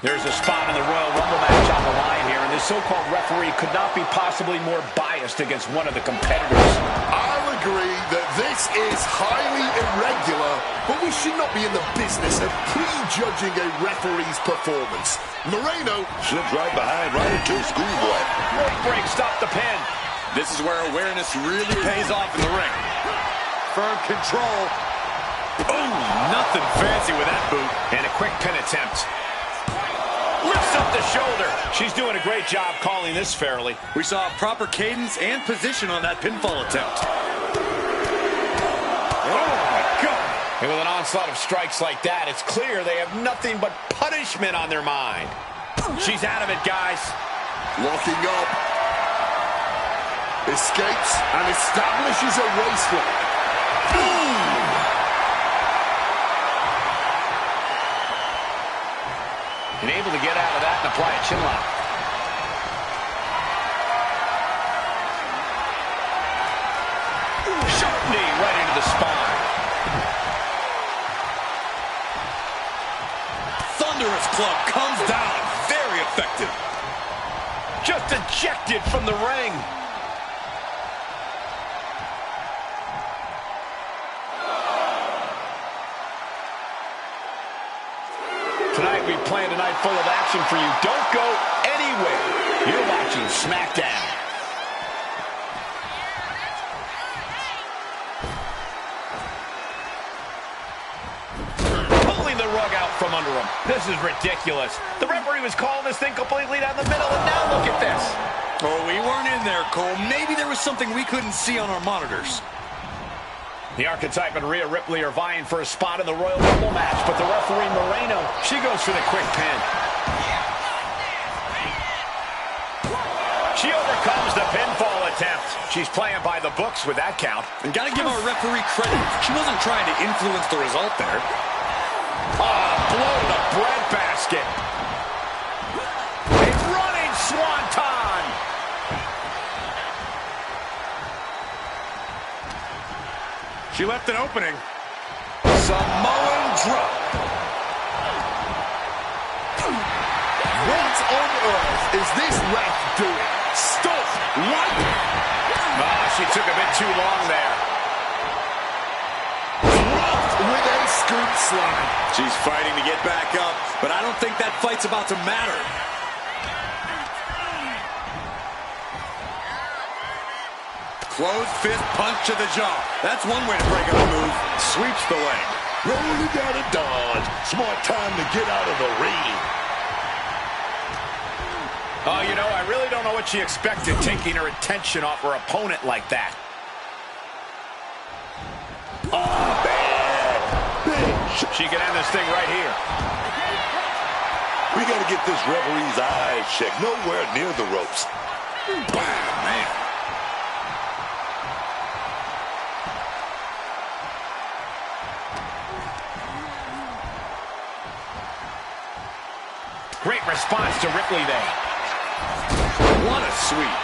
There's a spot in the Royal Rumble match on the line here, and this so-called referee could not be possibly more biased against one of the competitors. I'll agree that this is highly irregular, but we should not be in the business of prejudging a referee's performance. Moreno slips right behind, right into a schoolboy. Rope break, stop the pin. This is where awareness really pays off in the ring. Firm control. Oh, nothing fancy with that boot. And a quick pin attempt. Lifts up the shoulder. She's doing a great job calling this fairly. We saw proper cadence and position on that pinfall attempt. Oh, my God. And with an onslaught of strikes like that, it's clear they have nothing but punishment on their mind. She's out of it, guys. locking up. Escapes and establishes a waist lock. And able to get out of that and apply a chin lock. Sharp knee right into the spine. club comes down. Very effective. Just ejected from the ring. Tonight we planned a night full of action for you. Don't go anywhere. You're watching SmackDown. Pulling the rug out from under him. This is ridiculous. The referee was calling this thing completely down the middle, and now look at this. Oh, we weren't in there, Cole. Maybe there was something we couldn't see on our monitors. The Archetype and Rhea Ripley are vying for a spot in the Royal Rumble match, but the referee, Moreno, she goes for the quick pin. She overcomes the pinfall attempt. She's playing by the books with that count. And gotta give our referee credit. She wasn't trying to influence the result there. Ah, blow to the breadbasket. A running swanton. She left an opening. Samoan drop. What on earth is this ref doing? Stop! Right! Ah, she took a bit too long there. Dropped with a scoop slam. She's fighting to get back up, but I don't think that fight's about to matter. Closed fist punch to the jaw. That's one way to break up a move. Sweeps the leg. Rolling down a dodge. Smart time to get out of the ring. Oh, you know, I really don't know what she expected, taking her attention off her opponent like that. Oh, bad. She can end this thing right here. We got to get this referee's eyes checked. Nowhere near the ropes. Wow, man. Great response to Ripley there. What a sweep.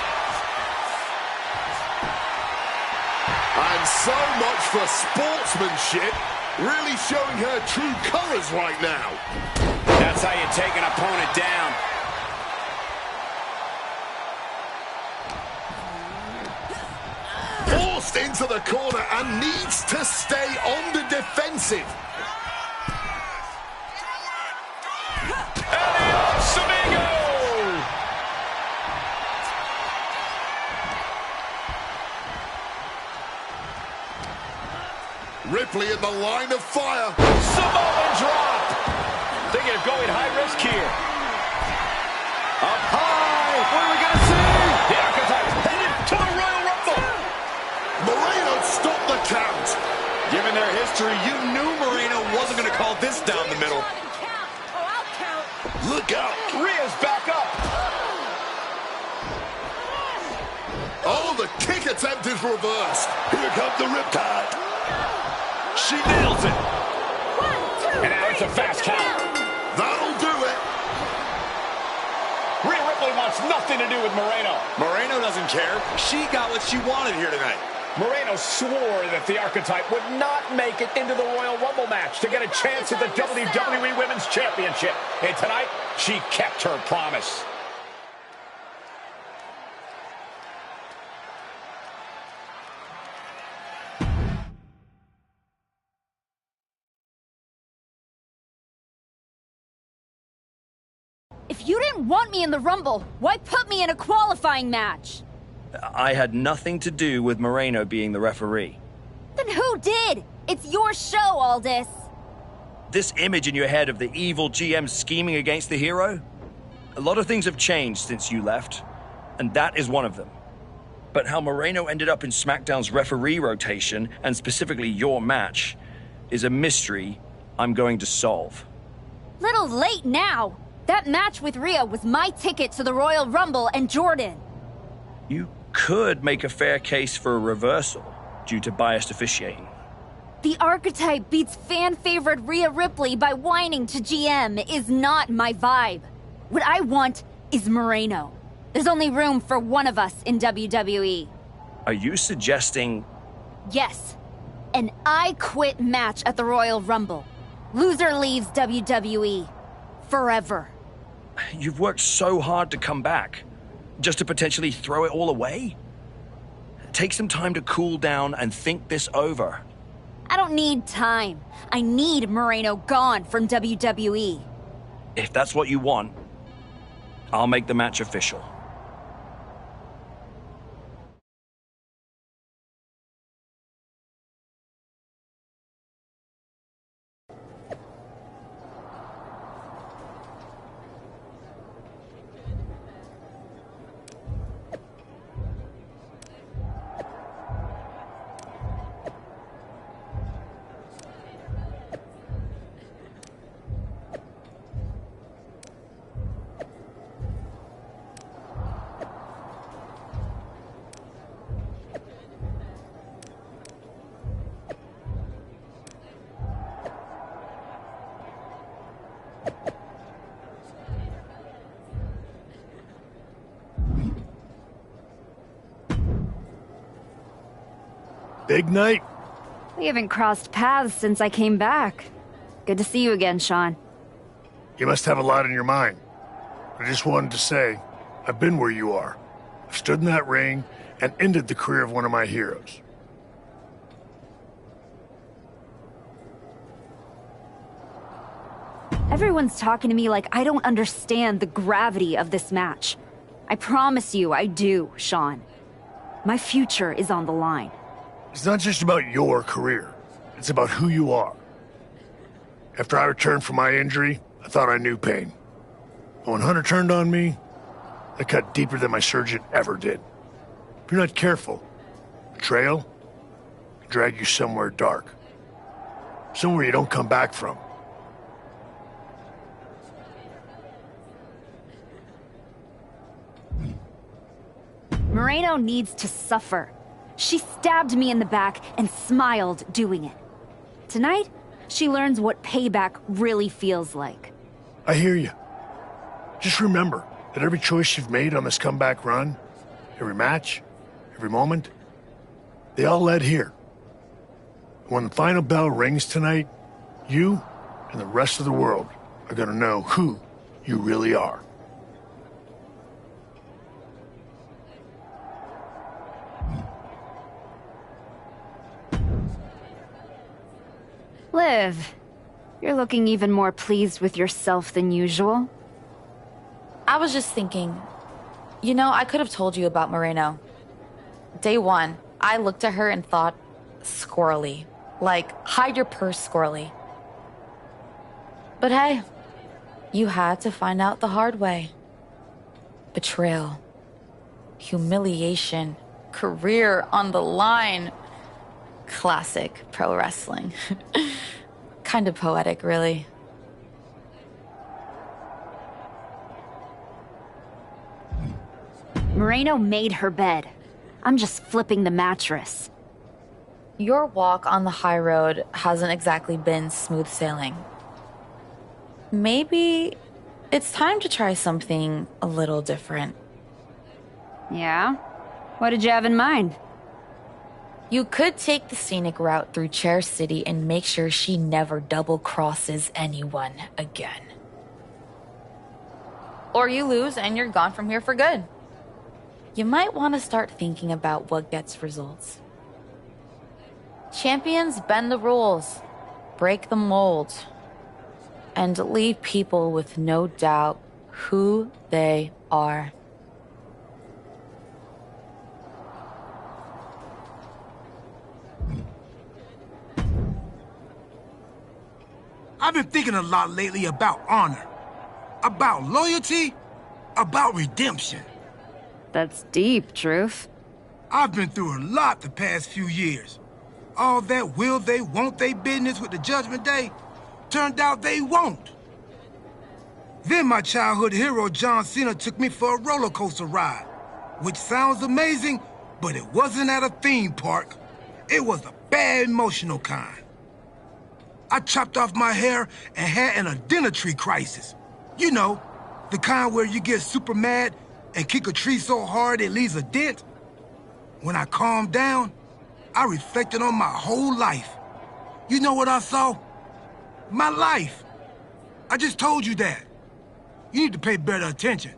And so much for sportsmanship. Really showing her true colors right now. That's how you take an opponent down. Forced into the corner and needs to stay on the defensive. Ripley in the line of fire. Samoan drop. Thinking of going high risk here. Up high. What are we going to see? The Archetype headed to the Royal Rumble. Moreno stopped the count. Given their history, you knew Moreno wasn't going to call this down the middle. Look out. Rhea's back up. Oh, the kick attempt is reversed. Here comes the riptide. She nails it. And now it's a fast count. That'll do it. Rhea Ripley wants nothing to do with Moreno. Moreno doesn't care. She got what she wanted here tonight. Moreno swore that the Archetype would not make it into the Royal Rumble match to get a chance at the WWE Women's Championship. And tonight, she kept her promise. If you didn't want me in the Rumble, why put me in a qualifying match? I had nothing to do with Moreno being the referee. Then who did? It's your show, Aldis. This image in your head of the evil GM scheming against the hero? A lot of things have changed since you left, and that is one of them. But how Moreno ended up in SmackDown's referee rotation, and specifically your match, is a mystery I'm going to solve. Little late now. That match with Rhea was my ticket to the Royal Rumble and Jordan. You could make a fair case for a reversal due to biased officiating. The Archetype beats fan-favorite Rhea Ripley by whining to GM is not my vibe. What I want is Moreno. There's only room for one of us in WWE. Are you suggesting... Yes. An I Quit match at the Royal Rumble. Loser leaves WWE. forever. You've worked so hard to come back, just to potentially throw it all away? Take some time to cool down and think this over. I don't need time. I need Moreno gone from WWE. If that's what you want, I'll make the match official. Big night? We haven't crossed paths since I came back. Good to see you again, Sean. You must have a lot in your mind. I just wanted to say, I've been where you are. I've stood in that ring and ended the career of one of my heroes. Everyone's talking to me like I don't understand the gravity of this match. I promise you I do, Sean. My future is on the line. It's not just about your career. It's about who you are. After I returned from my injury, I thought I knew pain. But when Hunter turned on me, it cut deeper than my surgeon ever did. If you're not careful, betrayal can drag you somewhere dark. Somewhere you don't come back from. Moreno needs to suffer. She stabbed me in the back and smiled doing it. Tonight, she learns what payback really feels like. I hear you. Just remember that every choice you've made on this comeback run, every match, every moment, they all led here. When the final bell rings tonight, you and the rest of the world are going to know who you really are. Liv, you're looking even more pleased with yourself than usual. I was just thinking, you know, I could have told you about Moreno. Day one, I looked at her and thought, squirrely. Like, hide your purse, squirrely. But hey, you had to find out the hard way. Betrayal, humiliation, career on the line. Classic pro wrestling. Kind of poetic, really. Moreno made her bed. I'm just flipping the mattress. Your walk on the high road hasn't exactly been smooth sailing. Maybe it's time to try something a little different. Yeah? What did you have in mind? You could take the scenic route through Chair City and make sure she never double-crosses anyone again. Or you lose and you're gone from here for good. You might want to start thinking about what gets results. Champions bend the rules, break the mold, and leave people with no doubt who they are. I've been thinking a lot lately about honor, about loyalty, about redemption. That's deep, Truth. I've been through a lot the past few years. All that will they, won't they business with the Judgment Day turned out they won't. Then my childhood hero John Cena took me for a roller coaster ride, which sounds amazing, but it wasn't at a theme park. It was a bad emotional kind. I chopped off my hair and had an identity crisis. You know, the kind where you get super mad and kick a tree so hard it leaves a dent. When I calmed down, I reflected on my whole life. You know what I saw? My life. I just told you that. You need to pay better attention.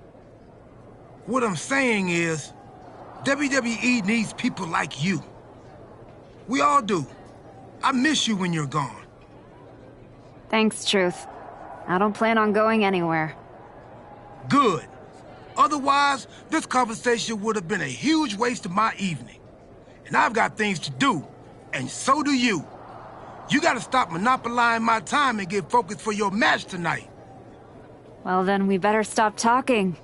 What I'm saying is, WWE needs people like you. We all do. I miss you when you're gone. Thanks, Truth. I don't plan on going anywhere. Good. Otherwise, this conversation would have been a huge waste of my evening. And I've got things to do, and so do you. You gotta stop monopolizing my time and get focused for your match tonight. Well, then we better stop talking.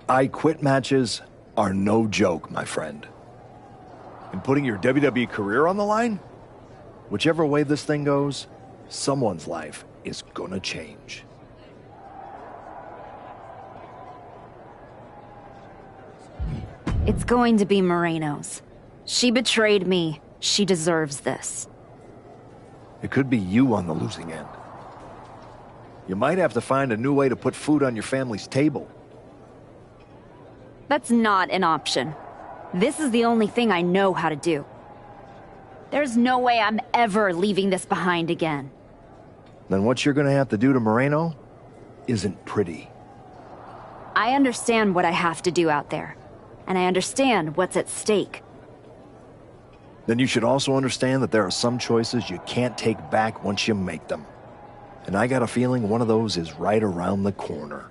I quit matches are no joke, my friend. And putting your WWE career on the line? Whichever way this thing goes, someone's life is gonna change. It's going to be Moreno's. She betrayed me. She deserves this. It could be you on the losing end. You might have to find a new way to put food on your family's table. That's not an option. This is the only thing I know how to do. There's no way I'm ever leaving this behind again. Then what you're gonna have to do to Moreno isn't pretty. I understand what I have to do out there. And I understand what's at stake. Then you should also understand that there are some choices you can't take back once you make them. And I got a feeling one of those is right around the corner.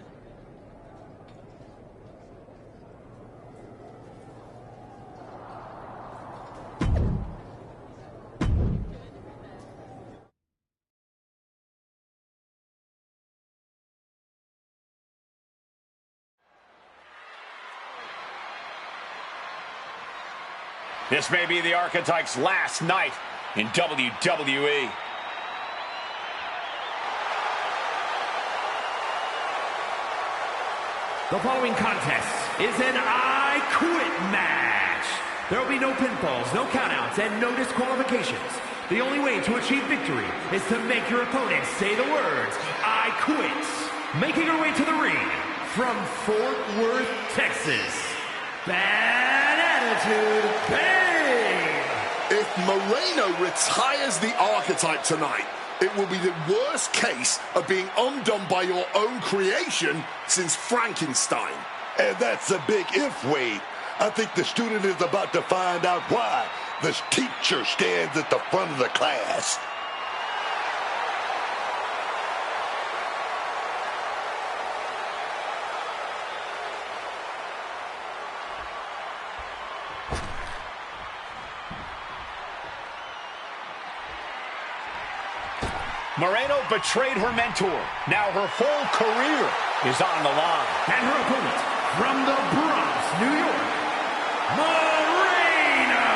This may be the Archetype's last night in WWE. The following contest is an I Quit match. There will be no pinfalls, no countouts, and no disqualifications. The only way to achieve victory is to make your opponent say the words, I quit. Making her way to the ring from Fort Worth, Texas, Bad Attitude Babe. If Moreno retires the Archetype tonight, it will be the worst case of being undone by your own creation since Frankenstein. And that's a big if, Wade. I think the student is about to find out why the teacher stands at the front of the class. Moreno betrayed her mentor. Now her whole career is on the line. And her opponent from the Bronx, New York, Moreno.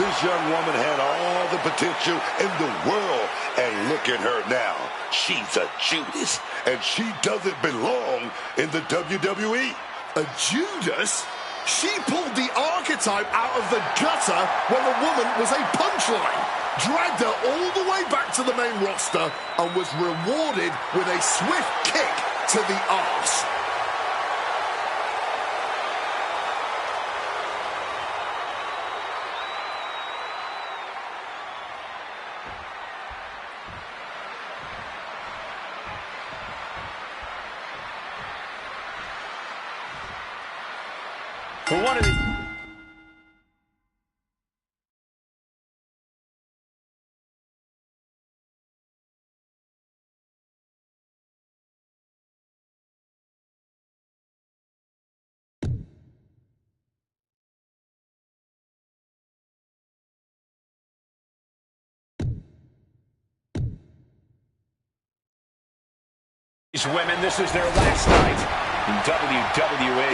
This young woman had all the potential in the world, and look at her now. She's a Judas, and she doesn't belong in the WWE. A Judas? She pulled the Archetype out of the gutter when the woman was a punchline, dragged her all the way back to the main roster, and was rewarded with a swift kick to the arse. For one of the... These women, this is their last night in WWE.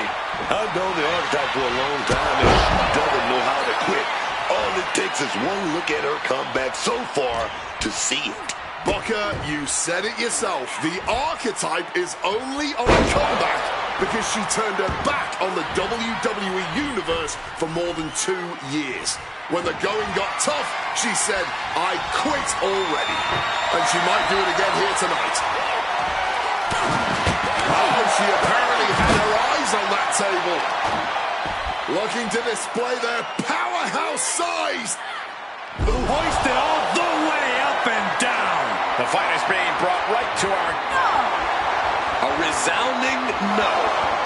I've known the Archetype for a long time, and she doesn't know how to quit. All it takes is one look at her comeback so far to see it. Booker, you said it yourself. The Archetype is only on a comeback because she turned her back on the WWE Universe for more than 2 years. When the going got tough, she said, I quit already. And she might do it again here tonight. Oh, she apparently had her eyes on that table. Looking to display their power powerhouse-sized. Hoisted all the way up and down. The fight is being brought right to our... A resounding no.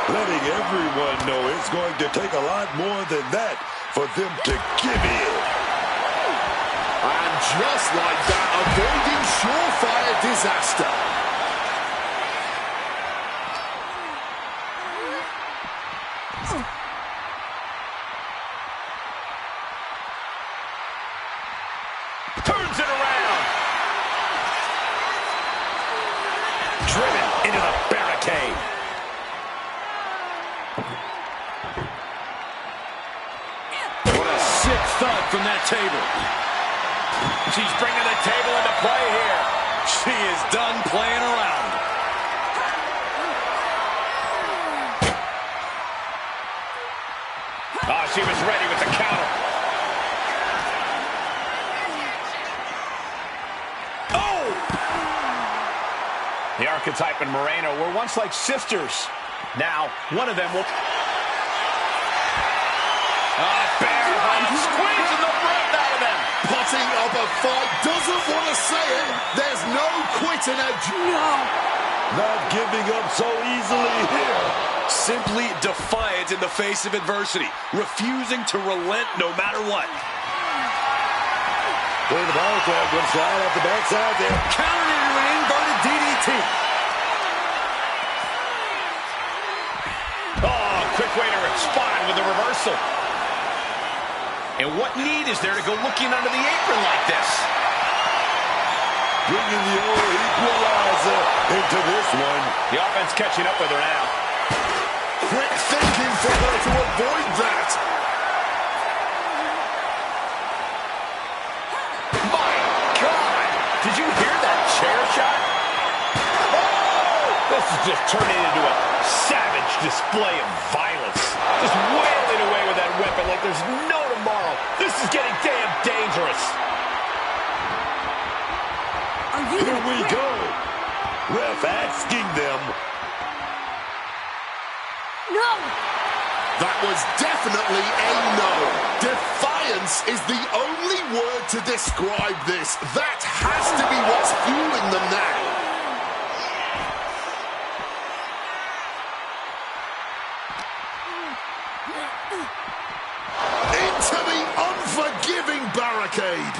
Letting everyone know it's going to take a lot more than that for them to give in. And just like that, avoiding surefire disaster. Turns it around. Driven into the barricade. What a sick thud from that table. She's bringing the table into play here. She is done playing around. Oh, she was ready with the counter. Oh! The Archetype and Moreno were once like sisters. Now, one of them will... Bear hug, squeezing the breath out of them. Putting up a fight, doesn't want to say it. There's no quitting edge. No. Not giving up so easily here. Simply defiant in the face of adversity. Refusing to relent no matter what. Play the ball club, good shot off the backside there. Countered into an inverted DDT. Oh, quick way to respond with a reversal. And what need is there to go looking under the apron like this? Bringing the old equalizer into this one. The offense catching up with her now. Quick thinking for her to avoid that. My God! Did you hear that chair shot? Oh! This is just turning into a savage display of violence. Just wailing away with that weapon like there's no tomorrow. This is getting damn dangerous. Here we go. Ref asking them. No! That was definitely a no. Defiance is the only word to describe this. That has to be what's fueling them now. Into the unforgiving barricade.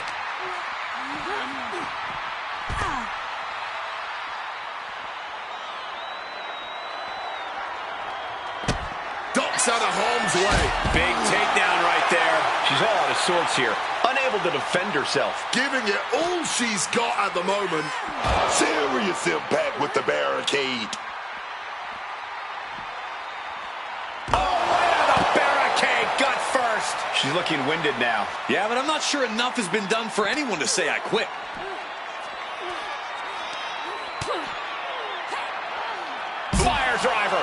Ducks out of harm's way. Big takedown right there. She's all out of sorts here. Unable to defend herself. Giving it all she's got at the moment. Serious impact with the barricade. Gut first. She's looking winded now. Yeah, but I'm not sure enough has been done for anyone to say I quit. Fire driver.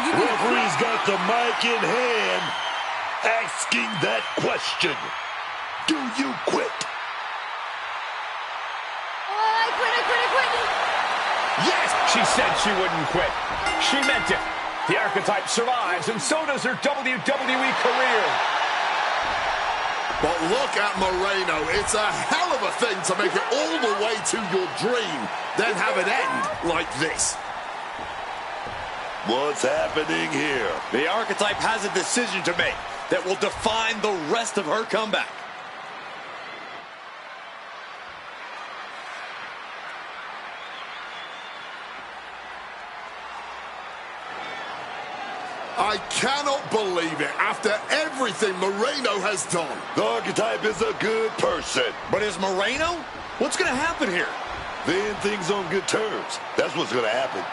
Referee's got the mic in hand, asking that question. Do you quit? I quit. Yes, she said she wouldn't quit. She meant it. The Archetype survives, and so does her WWE career. But look at Moreno. It's a hell of a thing to make it all the way to your dream, then have it end like this. What's happening here? The Archetype has a decision to make that will define the rest of her comeback. I cannot believe it. After everything Moreno has done. The Archetype is a good person. But is Moreno? What's going to happen here? They end things on good terms. That's what's going to happen.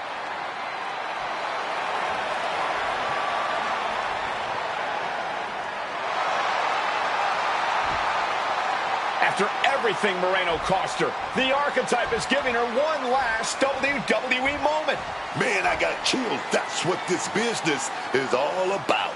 After everything Moreno cost her, the Archetype is giving her one last WWE moment. Man, I got chills. That's what this business is all about.